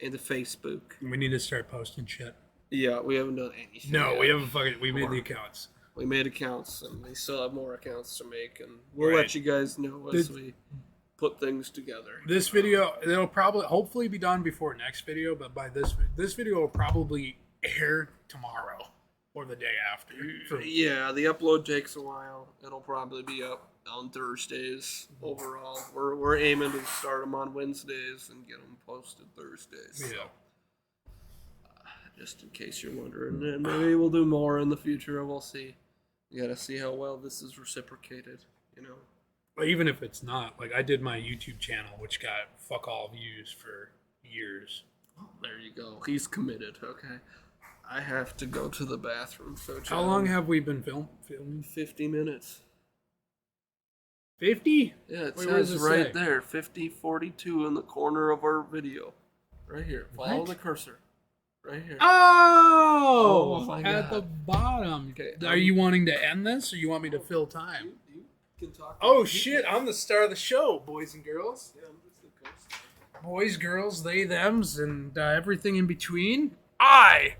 and the Facebook. We need to start posting shit. Yeah, we haven't done anything. No, yet. we haven't fucking. We made the accounts. We made accounts, and we still have more accounts to make, and we'll Right. let you guys know as we put things together. This video, it'll probably, hopefully, be done before next video. But by this video will probably air tomorrow or the day after. Yeah, the upload takes a while. It'll probably be up on Thursdays overall. We're aiming to start them on Wednesdays and get them posted Thursdays. Yeah. So, just in case you're wondering, and maybe we'll do more in the future. We'll see. You gotta see how well this is reciprocated, you know. But even if it's not, like I did my YouTube channel, which got fuck all views for years. Oh, there you go. He's committed. Okay. I have to go to the bathroom. So How long have we been filming? 50 minutes. 50? Yeah, it Wait, where does says it right say? there, 50:42 in the corner of our video. Right here. Follow What? the cursor. Right here. Oh, my at God. the bottom. Okay, Are you wanting to end this, or you want me to fill time? You can talk. Oh shit! I'm the star of the show, boys and girls. Yeah, I'm just the ghost. Boys, girls, they, thems, and everything in between. I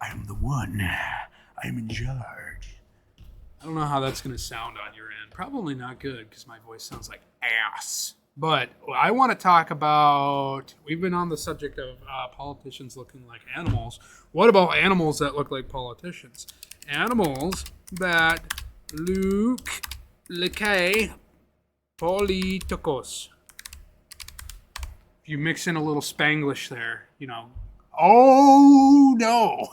am the one. I am in charge. I don't know how that's going to sound on your end. Probably not good, because my voice sounds like ass. But I want to talk about... We've been on the subject of politicians looking like animals. What about animals that look like politicians? Animals that look like politicos. If you mix in a little Spanglish there, you know... Oh, no!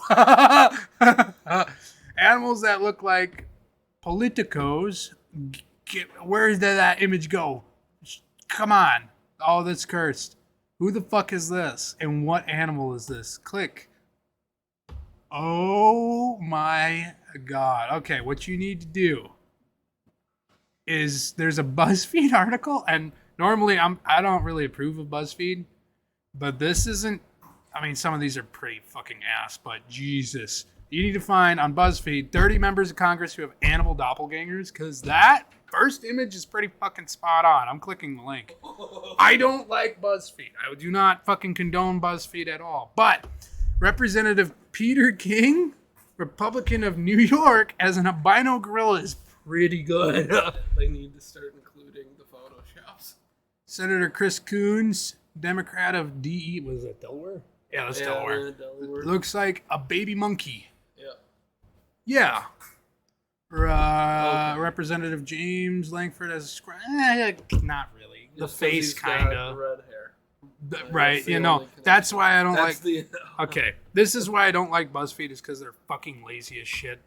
Animals that look like politicos. Where did that image go? Come on. Oh, that's cursed. Who the fuck is this? And what animal is this? Click. Oh my god. Okay, what you need to do is there's a BuzzFeed article, and normally I don't really approve of BuzzFeed, but this isn't. I mean, some of these are pretty fucking ass, but Jesus. You need to find on BuzzFeed 30 members of Congress who have animal doppelgangers, because that first image is pretty fucking spot on. I'm clicking the link. I don't like BuzzFeed. I do not fucking condone BuzzFeed at all. But Representative Peter King, Republican of New York, as an albino gorilla is pretty good. They need to start including the photoshops. Senator Chris Coons, Democrat of DE, was it Delaware? Yeah, that's Delaware. Delaware. Looks like a baby monkey. Yeah. Yeah. Representative James Langford as not really. The Just 'cause face he's got kind the of. red hair. Right, That's the you know. only That's why I don't That's like. the. Okay, this is why I don't like BuzzFeed, is because they're fucking lazy as shit.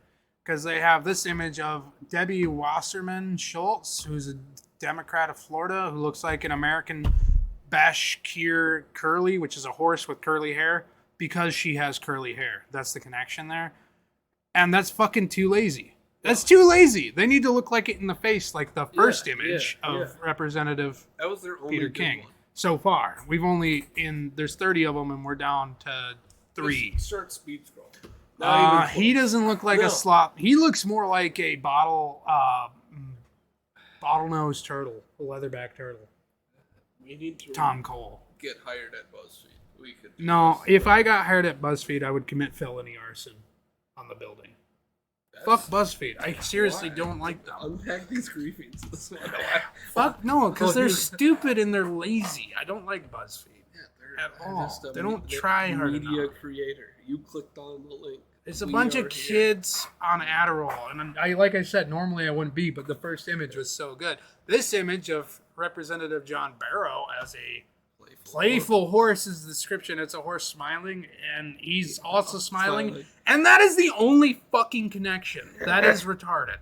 Because they have this image of Debbie Wasserman Schultz, who's a Democrat of Florida, who looks like an American Bashkir curly, which is a horse with curly hair, because she has curly hair. That's the connection there. And that's fucking too lazy. That's too lazy. They need to look like it in the face, like the first image of Representative That was their only Peter good King. one. So far, we've only there's 30 of them, and we're down to 3. Just start speed scroll. Not even He close. doesn't look like No. a slop. He looks more like a bottlenose turtle, a leatherback turtle. We need to Tom Cole. get hired at BuzzFeed. We could. do No, this. if I got hired at BuzzFeed, I would commit felony arson on the building. Fuck BuzzFeed. I seriously Why? don't like them. Unpack these grievings. This one. Fuck no, because Oh, they're you're- stupid and they're lazy. I don't like BuzzFeed. Yeah, At they're all. just a They don't they're try hard media enough. creator. You clicked on the link. It's a We bunch are of here. kids on Adderall, and like I said, normally I wouldn't be, but the first image was so good. This image of Representative John Barrow as a playful horse is the description. It's a horse smiling, and he's also smiling, and that is the only fucking connection. That is retarded.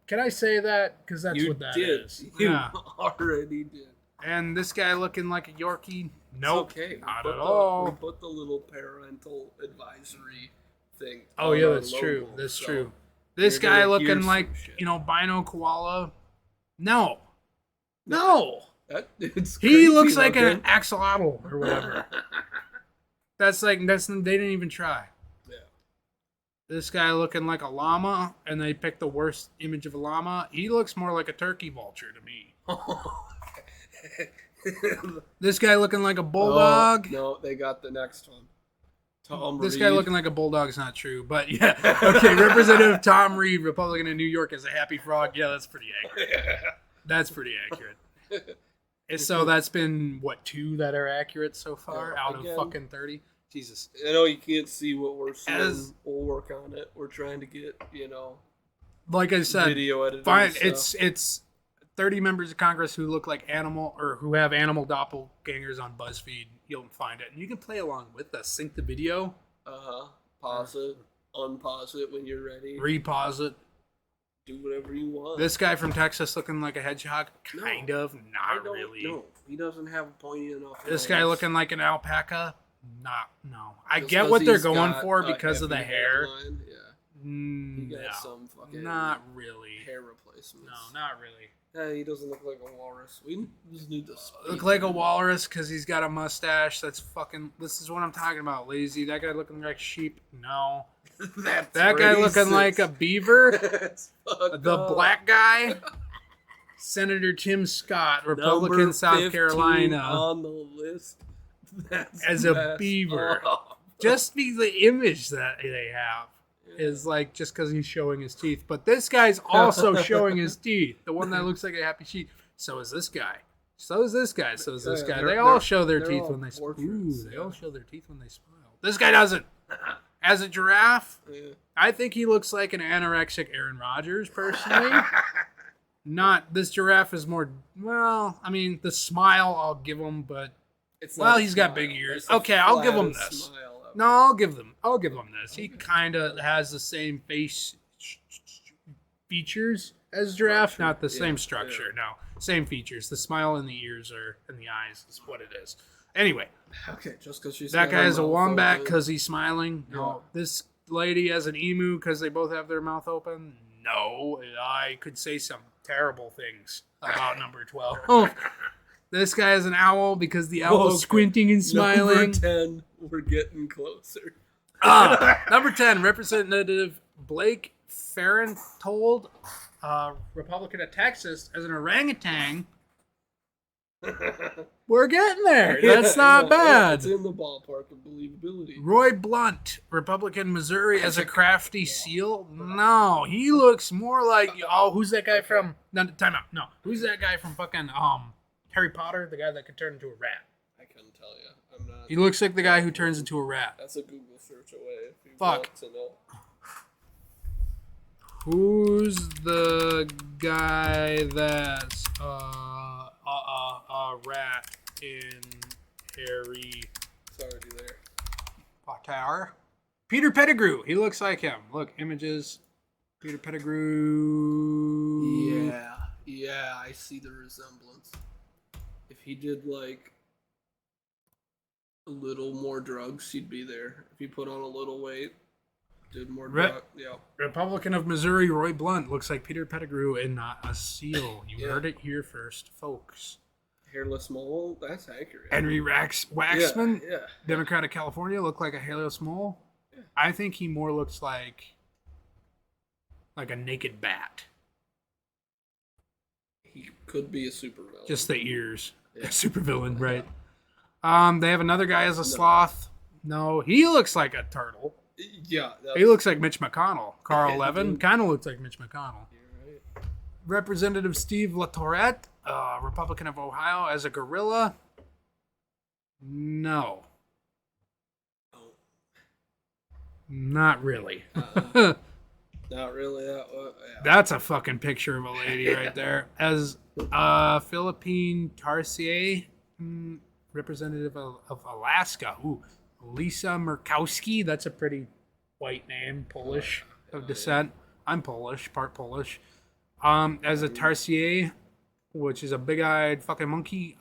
Can I say that? Because that's You what that did. is. You Yeah. already did. And this guy looking like a Yorkie. It's Nope. okay. Not We at put all. We put the little parental advisory thing. Oh on yeah, our that's true. logo, That's so true. This you're guy gonna looking hear like, some shit. Bino koala. No. No. It's He creepy looks like an looking. axolotl or whatever. They didn't even try. Yeah. This guy looking like a llama, and they picked the worst image of a llama. He looks more like a turkey vulture to me. This guy looking like a bulldog. No, they got the next one. Tom This Reed. guy looking like a bulldog is not true, but yeah. Okay, Representative Tom Reed, Republican of New York, as a happy frog. Yeah, that's pretty accurate. That's pretty accurate. And so that's been, what, 2 that are accurate so far out of fucking 30? Jesus. I know you can't see what we're seeing. We'll work on it. We're trying to get, like I said, video editing. fine. It's 30 members of Congress who look like animal or who have animal doppelgangers on BuzzFeed. You'll find it, and you can play along with us. Sync the video. Pause it, unpause it when you're ready. Repause it. Do whatever you want. This guy from Texas looking like a hedgehog, kind of, not really. No, he doesn't have a pointy enough. This guy looking like an alpaca, no. I Just get what they're he's going got for a because of the heavy hair. hairline. Yeah, he got some fucking not really. hair replacements. No, not really. Yeah, he doesn't look like a walrus. We just need to Look like a walrus because he's got a mustache. That's fucking. This is what I'm talking about, lazy. That guy looking like sheep. No. That guy looking like a beaver. The black guy. Senator Tim Scott, Republican, Number South 15 Carolina, on the list. as a beaver. Just be the image that they have is like just because he's showing his teeth. But this guy's also showing his teeth. The one that looks like a happy sheep. So is this guy. So is this guy. So is this guy. They all show their teeth when they smile. They all show their teeth when they smile. This guy doesn't. As a giraffe, I think he looks like an anorexic Aaron Rodgers, personally. Not, this giraffe is more, well, I mean, the smile I'll give him, but, he's got big ears. Okay, I'll give him this. No, I'll give him this. He kind of has the same face features as giraffe, not the same structure. No, same features. The smile and the ears and the eyes is what it is. Anyway. Okay, just because she's that guy has a wombat because he's smiling. No, this lady has an emu because they both have their mouth open. No, I could say some terrible things about number 12. This guy has an owl because the owl is squinting and smiling. Number 10, we're getting closer. Number 10, Representative Blake Farenthold, Republican of Texas, as an orangutan. We're getting there. That's not bad. It's in the ballpark of believability. Roy Blunt, Republican, Missouri, as a crafty seal. No, he looks more like who's that guy from? No, time out. No, who's that guy from fucking Harry Potter? The guy that could turn into a rat. I couldn't tell you. I'm not. He looks like the guy who turns into a rat. That's a Google search away. If you want to know. Who's the guy that's a rat in Harry Potter? Peter Pettigrew. He looks like him. Look, images. Peter Pettigrew. Yeah, I see the resemblance. If he did like a little more drugs, he'd be there. If he put on a little weight, did more drugs, yeah. Republican of Missouri, Roy Blunt looks like Peter Pettigrew and not a seal. You heard it here first, folks. Hairless mole, that's accurate. Henry Waxman, Democrat of California, looked like a hairless mole. Yeah. I think he more looks like a naked bat. He could be a supervillain. Just the ears. Yeah. Supervillain, right. They have another guy as a sloth. No, he looks like a turtle. Yeah. He looks like Mitch McConnell. Carl Levin kind of looks like Mitch McConnell. You're right. Representative Steve LaTourette, Republican of Ohio, as a gorilla. No. Not really. Not really. That's a fucking picture of a lady right there. As Philippine Tarsier, representative of Alaska. Ooh, Lisa Murkowski. That's a pretty white name, Polish of descent. I'm Polish, part Polish. As a Tarsier, which is a big-eyed fucking monkey.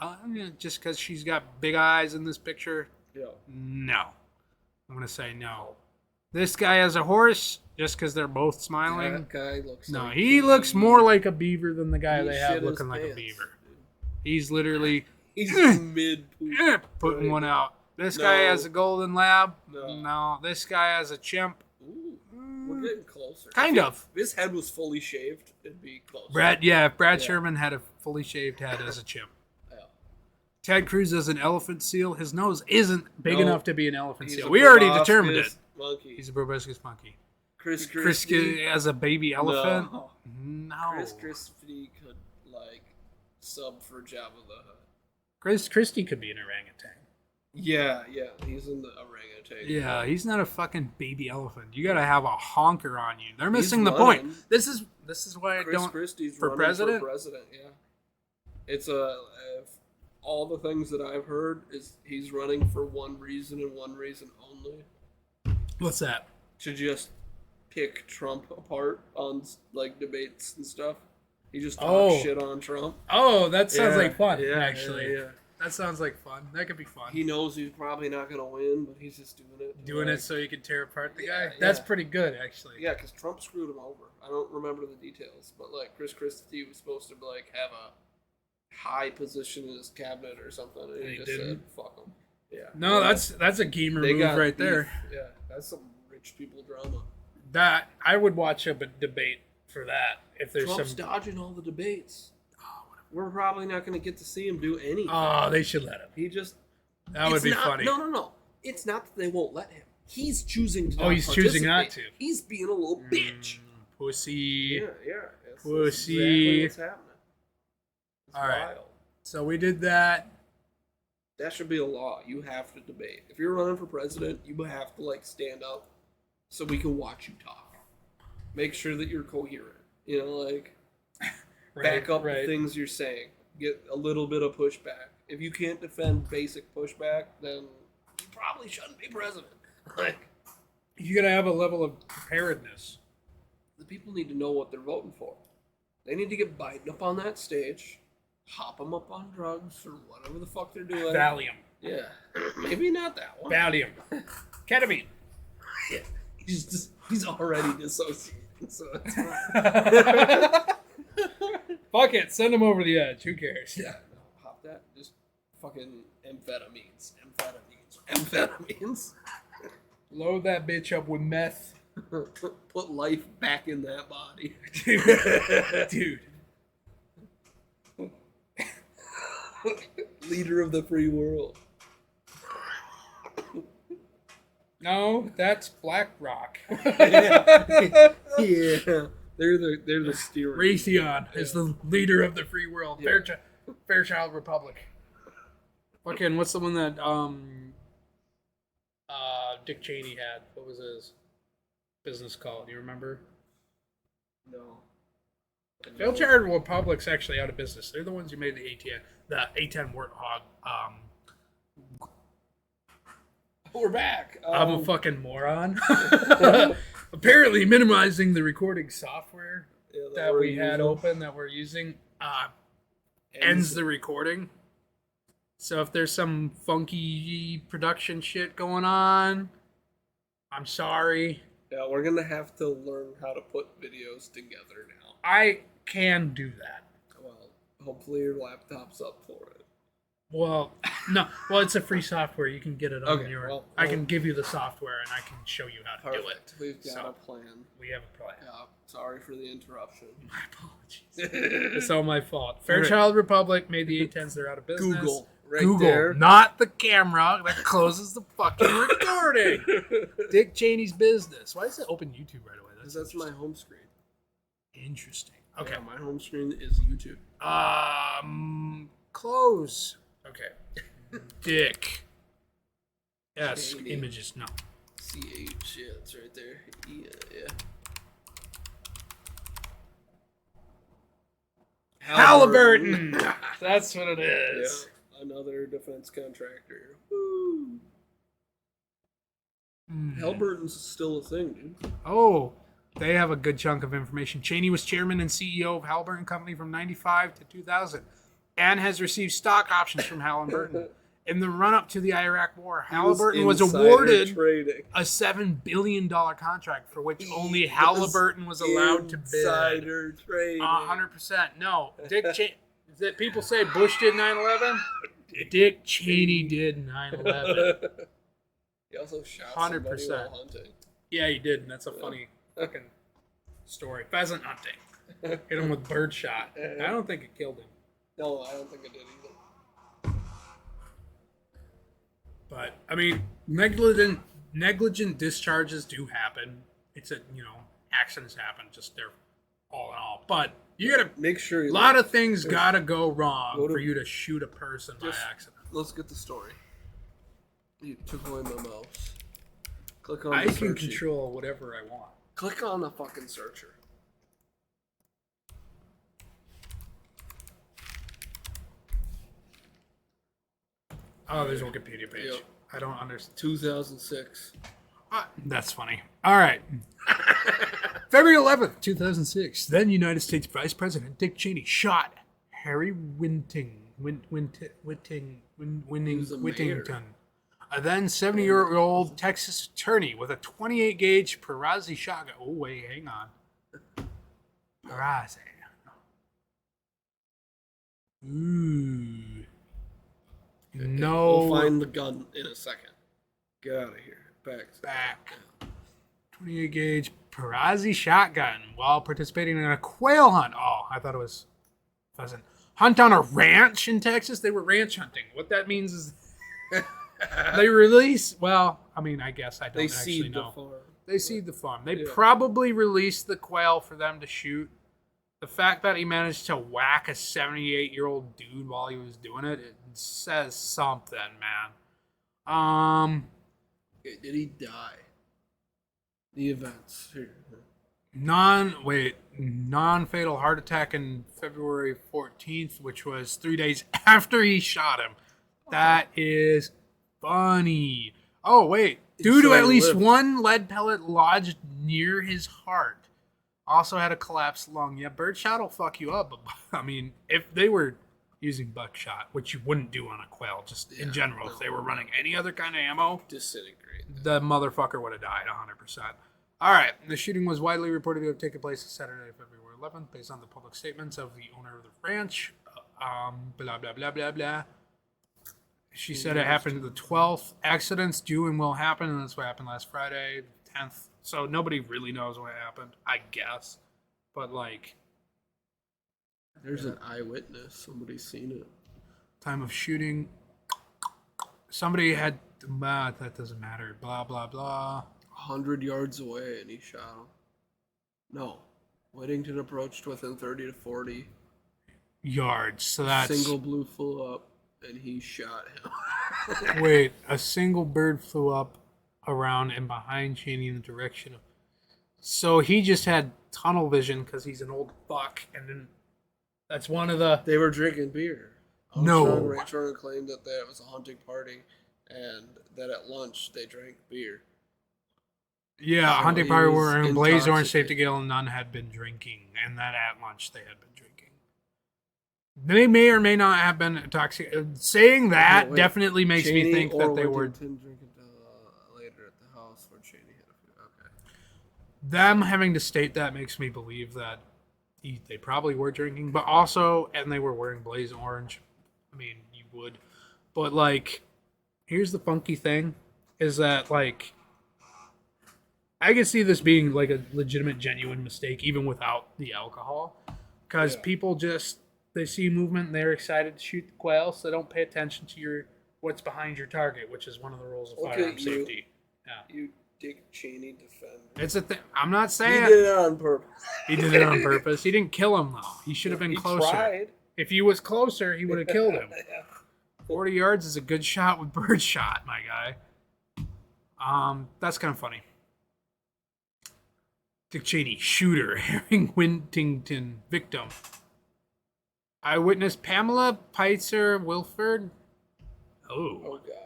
Just because she's got big eyes in this picture. Yeah. No. I'm going to say no. This guy has a horse, just because they're both smiling. That guy looks like he looks more like a beaver than the guy they have looking like a beaver. Dude. He's literally... He's mid-poop. Putting one out. This guy has a golden lab. No. This guy has a chimp. Ooh, we're getting closer. Kind of. If his head was fully shaved, it'd be closer. Brad Sherman had a fully shaved head as a chimp. Yeah. Ted Cruz as an elephant seal. His nose isn't big No, enough to be an elephant he's seal. a We already proboscis determined it. Monkey. He's a proboscis monkey. Chris Chris Christie. as a baby elephant? No. No. Chris Christie could like sub for Jabba the Hutt. Chris Christie could be an orangutan. Yeah, he's in the orangutan. Yeah, he's not a fucking baby elephant. You gotta have a honker on you. They're He's missing the running. point. This is why I Chris don't. Christie's for running president? For president, yeah. It's if all the things that I've heard is he's running for one reason and one reason only. What's that? To just pick Trump apart on like debates and stuff. He just talks shit on Trump. Oh, that sounds Yeah, like fun. yeah, actually, yeah. that sounds like fun. That could be fun. He knows he's probably not going to win, but he's just doing it. Doing like, it so you can tear apart the Yeah, guy. That's yeah. pretty good, actually. Yeah, because Trump screwed him over. I don't remember the details, but like Chris Christie was supposed to like have a high position in his cabinet or something, and he just said, didn't. "Fuck him." Yeah. No, Yeah. that's a gamer They move got right beef. there. Yeah, that's some rich people drama. That I would watch a debate for that if there's Trump's some. dodging all the debates. We're probably not going to get to see him do anything. Oh, they should let him. He just That would it's be not- funny. No. It's not that they won't let him. He's choosing to. Oh, he's choosing not participate. to. He's being a little bitch. Pussy. Yeah. That's Pussy. exactly what's happening. It's All right. wild. So we did that. That should be a law. You have to debate. If you're running for president, you have to like stand up so we can watch you talk. Make sure that you're coherent. You know, like back up the things you're saying. Get a little bit of pushback. If you can't defend basic pushback, then you probably shouldn't be president. Like You gotta have a level of preparedness. the people need to know what they're voting for. They need to get Biden up on that stage, hop them up on drugs or whatever the fuck they're doing. Valium. Yeah, maybe not that one. Valium. Ketamine. Yeah. He's already dissociated, so it's fine. Fuck it. Send him over the edge. Who cares? Yeah, no, pop that. Just fucking amphetamines. Load that bitch up with meth. Put life back in that body. Dude. Leader of the free world. No, that's Black Rock. Yeah. They're the steering. Raytheon is the leader of the free world. Yeah. Fairchild Republic. Fucking, what's the one that Dick Cheney had? What was his business called? Do you remember? No. Fairchild Republic's actually out of business. They're the ones who made the A10. The A10 Warthog. We're back. I'm a fucking moron. Apparently, minimizing the recording software that we had open that we're using ends the recording. So if there's some funky production shit going on, I'm sorry. Yeah, we're gonna have to learn how to put videos together now. I can do that. Well, hopefully your laptop's up for it. Well, no. Well, it's a free software. You can get it on Okay, your. well, I can give you the software and I can show you how to do it. Perfect. We've got So- a plan. We have a plan. Yeah, sorry for the interruption. My apologies. It's all my fault. Fairchild Republic made the A10s. They're out of business. Google, right Google, there. not the camera that closes the fucking recording. Dick Cheney's business. Why does it open YouTube right away? That's my home screen. Interesting. Okay. Yeah, my home screen is YouTube. Close. Okay. Dick. Yes, Cheney. images. No. CH, yeah, it's right there. Yeah. Halliburton. That's what it is. Yeah, another defense contractor. Woo. Halliburton's still a thing, dude. Oh, they have a good chunk of information. Cheney was chairman and CEO of Halliburton Company from 95 to 2000 and has received stock options from Halliburton. In the run-up to the Iraq War, Halliburton was insider awarded trading. a $7 billion contract for which only Halliburton was allowed to bid. Insider trading. 100%. No. Dick Cheney. That people say Bush did 9/11? Dick Cheney did 9/11. He also shot 100%. somebody while hunting. Yeah, he did, and that's a funny fucking story. Pheasant hunting. Hit him with birdshot. I don't think it killed him. No, I don't think it did either. But I mean, negligent discharges do happen. It's accidents happen. Just they're all in all. But you gotta make sure a lot of things gotta go wrong Go to- for you to shoot a person by accident. Let's get the story. You took away my mouse. Click on I the can searchy. control whatever I want. Click on the fucking searcher. Oh, there's a Wikipedia page. Yep. I don't understand. 2006. That's funny. All right. February 11th, 2006. Then United States Vice President Dick Cheney shot Harry Whittington, a then 70-year-old Texas attorney, with a 28 gauge Perves shotgun. Oh, wait, hang on. Perves. Ooh. No. We'll find the gun in a second. Get out of here. Back. 28 gauge Perves shotgun while participating in a quail hunt. Oh, I thought it was pheasant. Hunt on a ranch in Texas. They were ranch hunting. What that means is they release. Well, I mean, I guess I don't actually know. The farm. They seed the farm. They probably released the quail for them to shoot. The fact that he managed to whack a 78-year-old dude while he was doing it, it says something, man. Did he die? The events here. Non-fatal heart attack in February 14th, which was 3 days after he shot him. That is funny. Oh, wait. Due to at least one lead pellet lodged near his heart. Also had a collapsed lung. Yeah, birdshot will fuck you up. But, I mean, if they were using buckshot, which you wouldn't do on a quail, just in general, if they were running any other kind of ammo, disintegrate. The motherfucker would have died 100%. All right, the shooting was widely reported to have taken place Saturday, February 11th, based on the public statements of the owner of the ranch. Blah, blah, blah, blah, blah. She said it happened the 12th. Accidents do and will happen, and that's what happened last Friday, the 10th. So nobody really knows what happened, I guess. But, like... There's an eyewitness. Somebody's seen it. Time of shooting. Somebody had... that doesn't matter. Blah, blah, blah. 100 yards away, and he shot him. No. Whittington approached within 30 to 40 yards. So that's... Single blue flew up, and he shot him. Wait, a single bird flew up around and behind Cheney in the direction of... So he just had tunnel vision because he's an old fuck, and then that's one of the... They were drinking beer. Armstrong claimed that it was a hunting party, and that at lunch they drank beer. Yeah, so hunting party were in Blaze Orange Safety Gale, and none had been drinking, and that at lunch they had been drinking. They may or may not have been intoxicated. Saying that definitely makes Cheney me think that they were... drinking later at the house where Cheney had a few. Okay. Them having to state that makes me believe that they probably were drinking, but also, and they were wearing Blaze Orange. I mean, you would. But, like, here's the funky thing, is that, like, I can see this being, like, a legitimate, genuine mistake, even without the alcohol. Because people just, they see movement and they're excited to shoot the quail, so they don't pay attention to what's behind your target, which is one of the rules of firearm safety. Yeah. You Dick Cheney defender. It's a thing. I'm not saying... He did it on purpose. He did it on purpose. He didn't kill him, though. He should have been closer. Tried. If he was closer, he would have killed him. 40 yards is a good shot with birdshot, my guy. That's kind of funny. Dick Cheney, shooter, Harry Whittington, victim. Eyewitness Pamela Peitzer Wilford. Oh, God.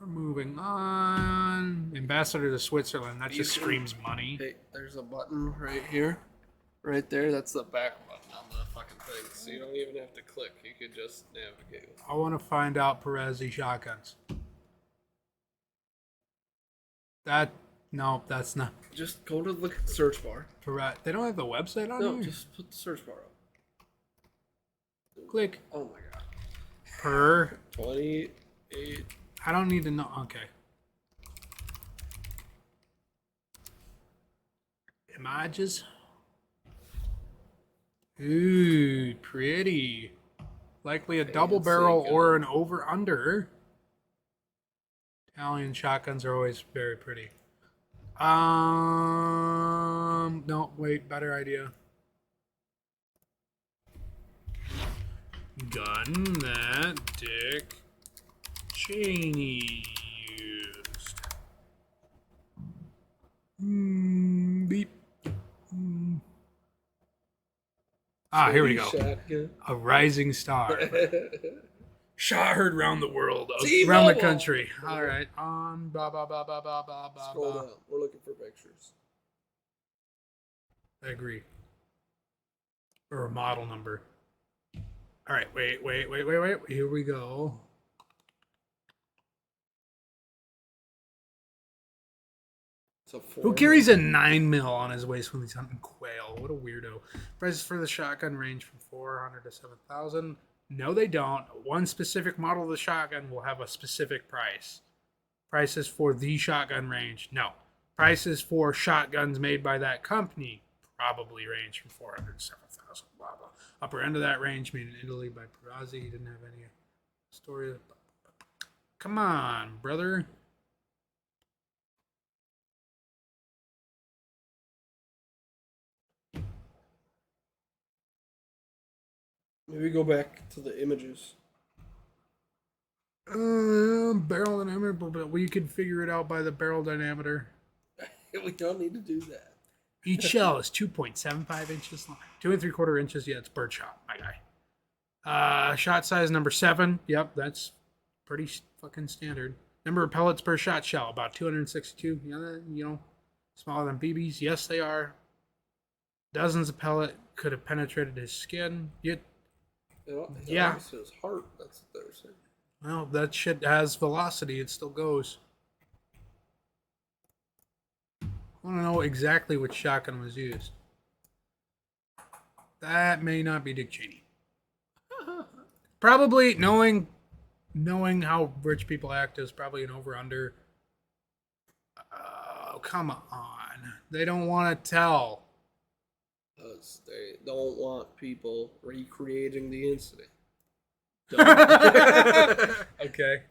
We're moving on. Ambassador to Switzerland. That just screams money. Hey, there's a button right here. Right there. That's the back button on the fucking thing. So you don't even have to click. You could just navigate. I want to find out Perez shotguns. No, that's not. Just go to the search bar. Perez. They don't have the website on here? No, just put the search bar up. Click. Oh my God. Per 28. I don't need to know. Okay. Images. Ooh, pretty. Likely a double barrel or an over-under. Italian shotguns are always very pretty. No, wait, better idea. Gun that Dick Cheney used. Beep. Here we go. Shotgun. A rising star. Shot heard around the world, T-Mobile. around the country. All right. Blah, blah, blah, blah, blah, blah, blah. Scroll down. We're looking for pictures. I agree. Or a model number. All right. Wait. Here we go. Who carries a 9mm on his waist when he's hunting quail? What a weirdo. Prices for the shotgun range from $400 to $7,000. No, they don't. One specific model of the shotgun will have a specific price. Prices for the shotgun range, no. Prices for shotguns made by that company probably range from $400 to $7,000. Blah blah. Upper end of that range, made in Italy by Perazzi. He didn't have any story. Come on, brother. Maybe go back to the images. Barrel diameter, but we could figure it out by the barrel diameter. We don't need to do that. Each shell is 2.75 inches long. 2 3/4 inches. Yeah, it's birdshot, my guy. Shot size number 7. Yep, that's pretty fucking standard. Number of pellets per shot shell, about 262. Yeah, smaller than BBs. Yes, they are. Dozens of pellet could have penetrated his skin. Yeah. It says heart. That's what they're saying. Well, that shit has velocity. It still goes. I want to know exactly which shotgun was used. That may not be Dick Cheney. Probably knowing how rich people act is probably an over-under. Oh, come on. They don't want to tell. Because they don't want people recreating the incident. Okay.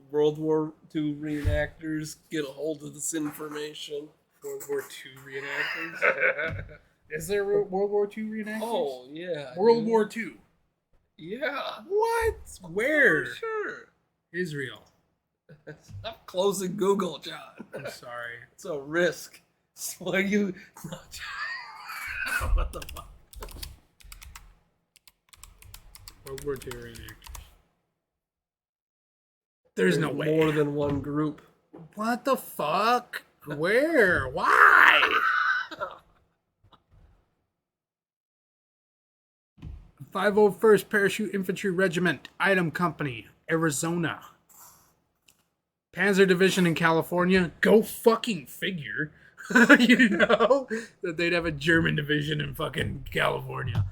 World War II reenactors get a hold of this information. World War II reenactors? Is there World War II reenactors? Oh, yeah. World War II. Yeah. What? Where? Sure. Israel. Stop closing Google, John. I'm sorry. It's a risk. So you... What the fuck? World War II reenactors. There's no way. More than one group. What the fuck? Where? Why? 501st Parachute Infantry Regiment, Item Company, Arizona. Panzer Division in California. Go fucking figure. That they'd have a German division in fucking California.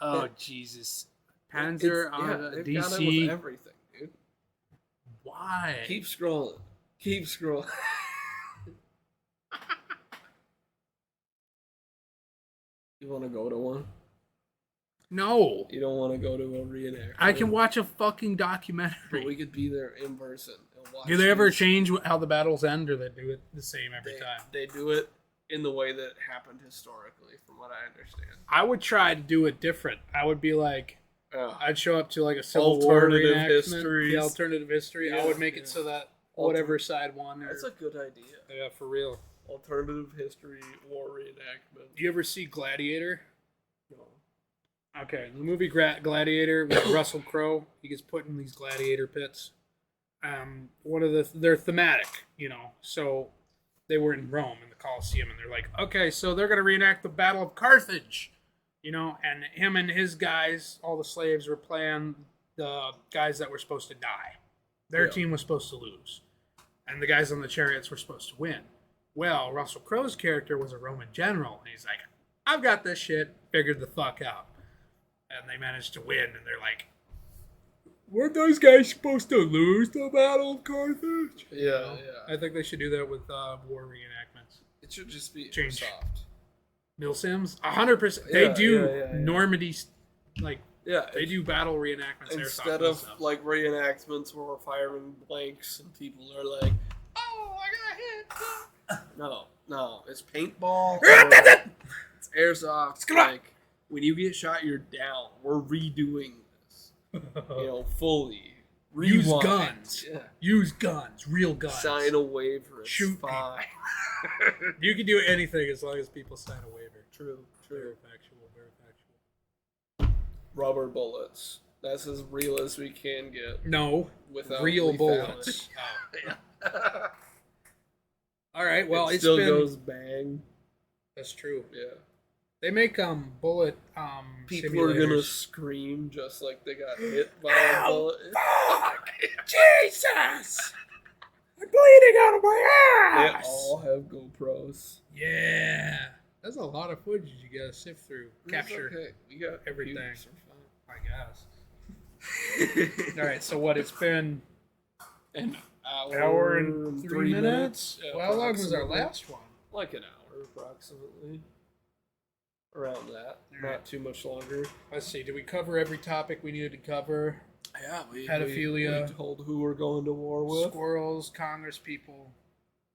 Oh, Jesus. Panzer they've DC. got it with everything, dude. Why? Keep scrolling. You want to go to one? No. You don't want to go to a reenactment? I can watch a fucking But documentary. we could be there in person and watch. Do they ever these. change how the battles end, or they do it the same every time? They do it in the way that it happened historically, from what I understand. I would try to do it different. I would be like, Oh. I'd show up to like a Civil War Alternative reenactment. histories. The alternative history. Yeah, I would make yeah. it so that whatever side won. That's a good idea. Yeah, for real. Alternative history war reenactment. Do you ever see Gladiator? No. Okay, the movie Gladiator with Russell Crowe. He gets put in these gladiator pits. They're thematic, So they were in Rome in the Colosseum, and they're like, okay, so they're gonna reenact the Battle of Carthage, and him and his guys, all the slaves, were playing the guys that were supposed to die. Their team was supposed to lose, and the guys on the chariots were supposed to win. Well, Russell Crowe's character was a Roman general, and he's like, I've got this shit figured the fuck out. And they managed to win, and they're like, weren't those guys supposed to lose the Battle of Carthage? Yeah. I think they should do that with war reenactments. It should just be Change. soft. Mill Sims? 100%. They do yeah. Normandy, like, Yeah, They do battle reenactments instead of like reenactments where we're firing blanks and people are like, "Oh, I got hit." No, it's paintball. It's airsoft. Like when you get shot, you're down. We're redoing this, fully. Use Rewind. guns. Yeah. Use guns. Real guns. Sign a waiver. It's Shoot fine. You can do anything as long as people sign a waiver. True. Very factual. Very factual. Rubber bullets. That's as real as we can get. No. Without real lethality. bullets. Oh. Yeah. All right. Well, it it's still been... goes bang. That's true. Yeah. They make bullet People simulators. are gonna scream just like they got hit by a bullet. Fuck! Jesus! I'm bleeding out of my They ass! all have GoPros. Yeah. That's a lot of footage you gotta sift through. Capture Okay. We got everything. computers, I guess. All right, so what? It's been an hour and 3 minutes? Yeah, Well, how long was our approximately. last one? Like an hour, approximately. Around that. All right. Not too much longer. Let's see. Did we cover every topic we needed to cover? Yeah, Pedophilia. We told who we're going to war with. Squirrels, Congress people,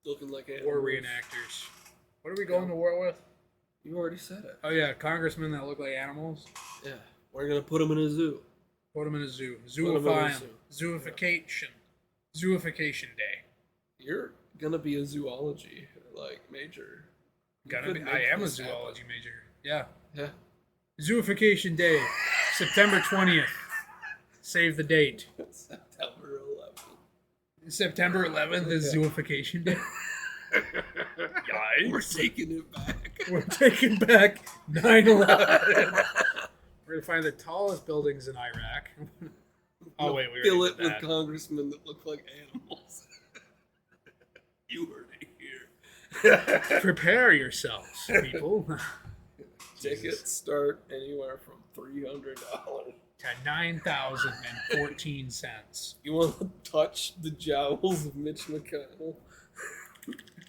Looking like animals. war reenactors. What are we going to war with? You already said it. Oh, yeah, congressmen that look like animals. Yeah. We're going to put them in a zoo. Put them in a zoo. Put 'em in a Zoofy them. zoo. Zooification. Zooification day. You're going to be a zoology, major. Gotta be. I am a zoology major. Yeah. Yeah. Zooification day. September 20th. Save the date. September 11th. September 11th is Zooification day. We're taking it back. We're taking back 9/11. We're going to find the tallest buildings in Iraq. Oh, wait. We Fill already it did with that. congressmen that look like animals. You heard it here. Prepare yourselves, people. Tickets start anywhere from $300. To 9,014 cents. You want to touch the jowls of Mitch McConnell?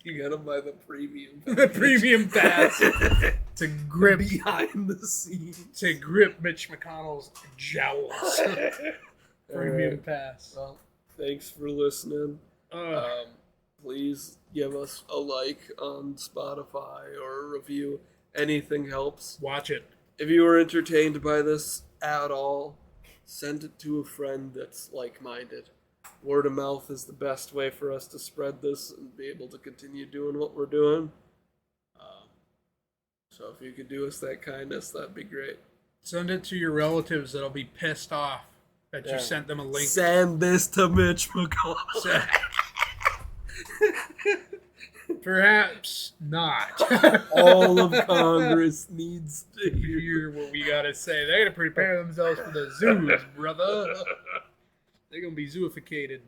You gotta buy the premium. The premium pass to grip behind the scenes. to grip Mitch McConnell's jowls. Premium Right. pass. Well, thanks for listening. Please give us a like on Spotify or a review. Anything helps. Watch it. If you were entertained by this at all, send it to a friend that's like-minded. Word of mouth is the best way for us to spread this and be able to continue doing what we're doing. So if you could do us that kindness, that'd be great. Send it to your relatives that'll be pissed off that you sent them a link. Send this to Mitch McConnell. Perhaps not. All of Congress needs to hear. Hear what we gotta say. They gotta prepare themselves for the zoos, brother. They're gonna be zooificated.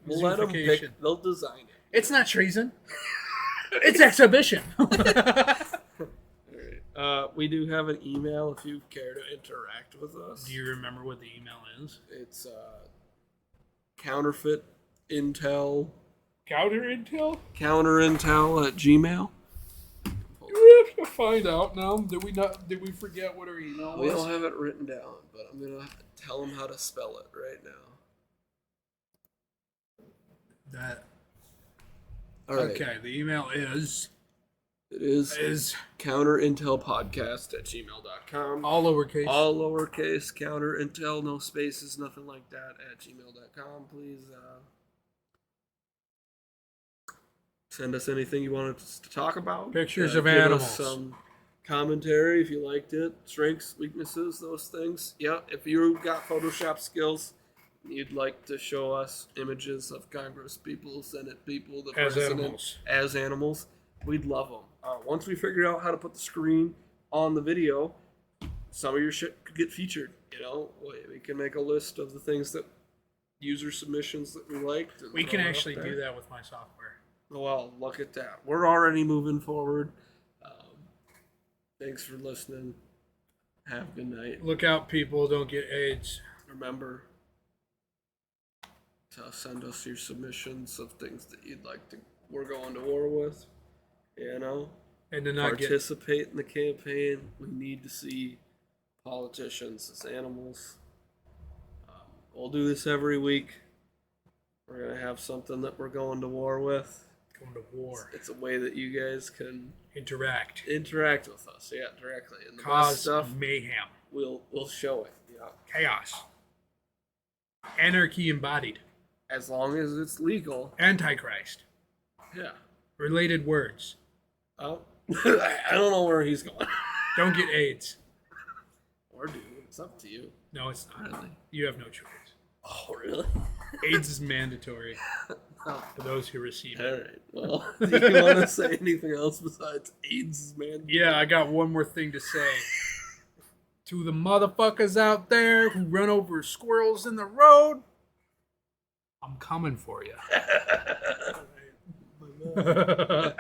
We'll let them pick. They'll design it. It's not treason. It's exhibition. We do have an email if you care to interact with us. Do you remember what the email is? It's counterfeit intel. Counterintel? Counterintel at Gmail. We have to find out now. Did we forget what our email was? We don't have it written down, but I'm gonna have to tell them how to spell it right now. All right. Okay, the email is It is counterintelpodcast@gmail.com. all lowercase. All lowercase, counterintel, no spaces, nothing like that, at gmail.com. Please send us anything you want us to talk about. Pictures of give animals. Us some commentary if you liked it. Strengths, weaknesses, those things. Yeah, if you've got Photoshop skills, you'd like to show us images of Congress people, Senate people, the As president animals. as animals, we'd love them. Once we figure out how to put the screen on the video, some of your shit could get featured. We can make a list of the things that user submissions that we liked. And We can throw it up actually there. do that with my software. Well, look at that. We're already moving forward. Thanks for listening. Have a good night. Look out, people. Don't get AIDS. Remember to send us your submissions of things that you'd like to. We're going to war with. And to not get... Participate in the campaign. We need to see politicians as animals. We'll do this every week. We're going to have something that we're going to war with. Going to war. It's a way that you guys can Interact with us, directly. And the best cause stuff, mayhem, we'll show it, chaos, anarchy embodied, as long as it's legal. antichrist, Yeah. related words. Oh, I don't know where he's going. Don't get AIDS. Or do. It's up to you. No, it's not. Really? You have no choice. Oh, really? AIDS is mandatory Oh. for those who receive All it. right. Well, do you want to say anything else besides AIDS, man? Yeah, I got one more thing to say. To the motherfuckers out there who run over squirrels in the road, I'm coming for you. All right.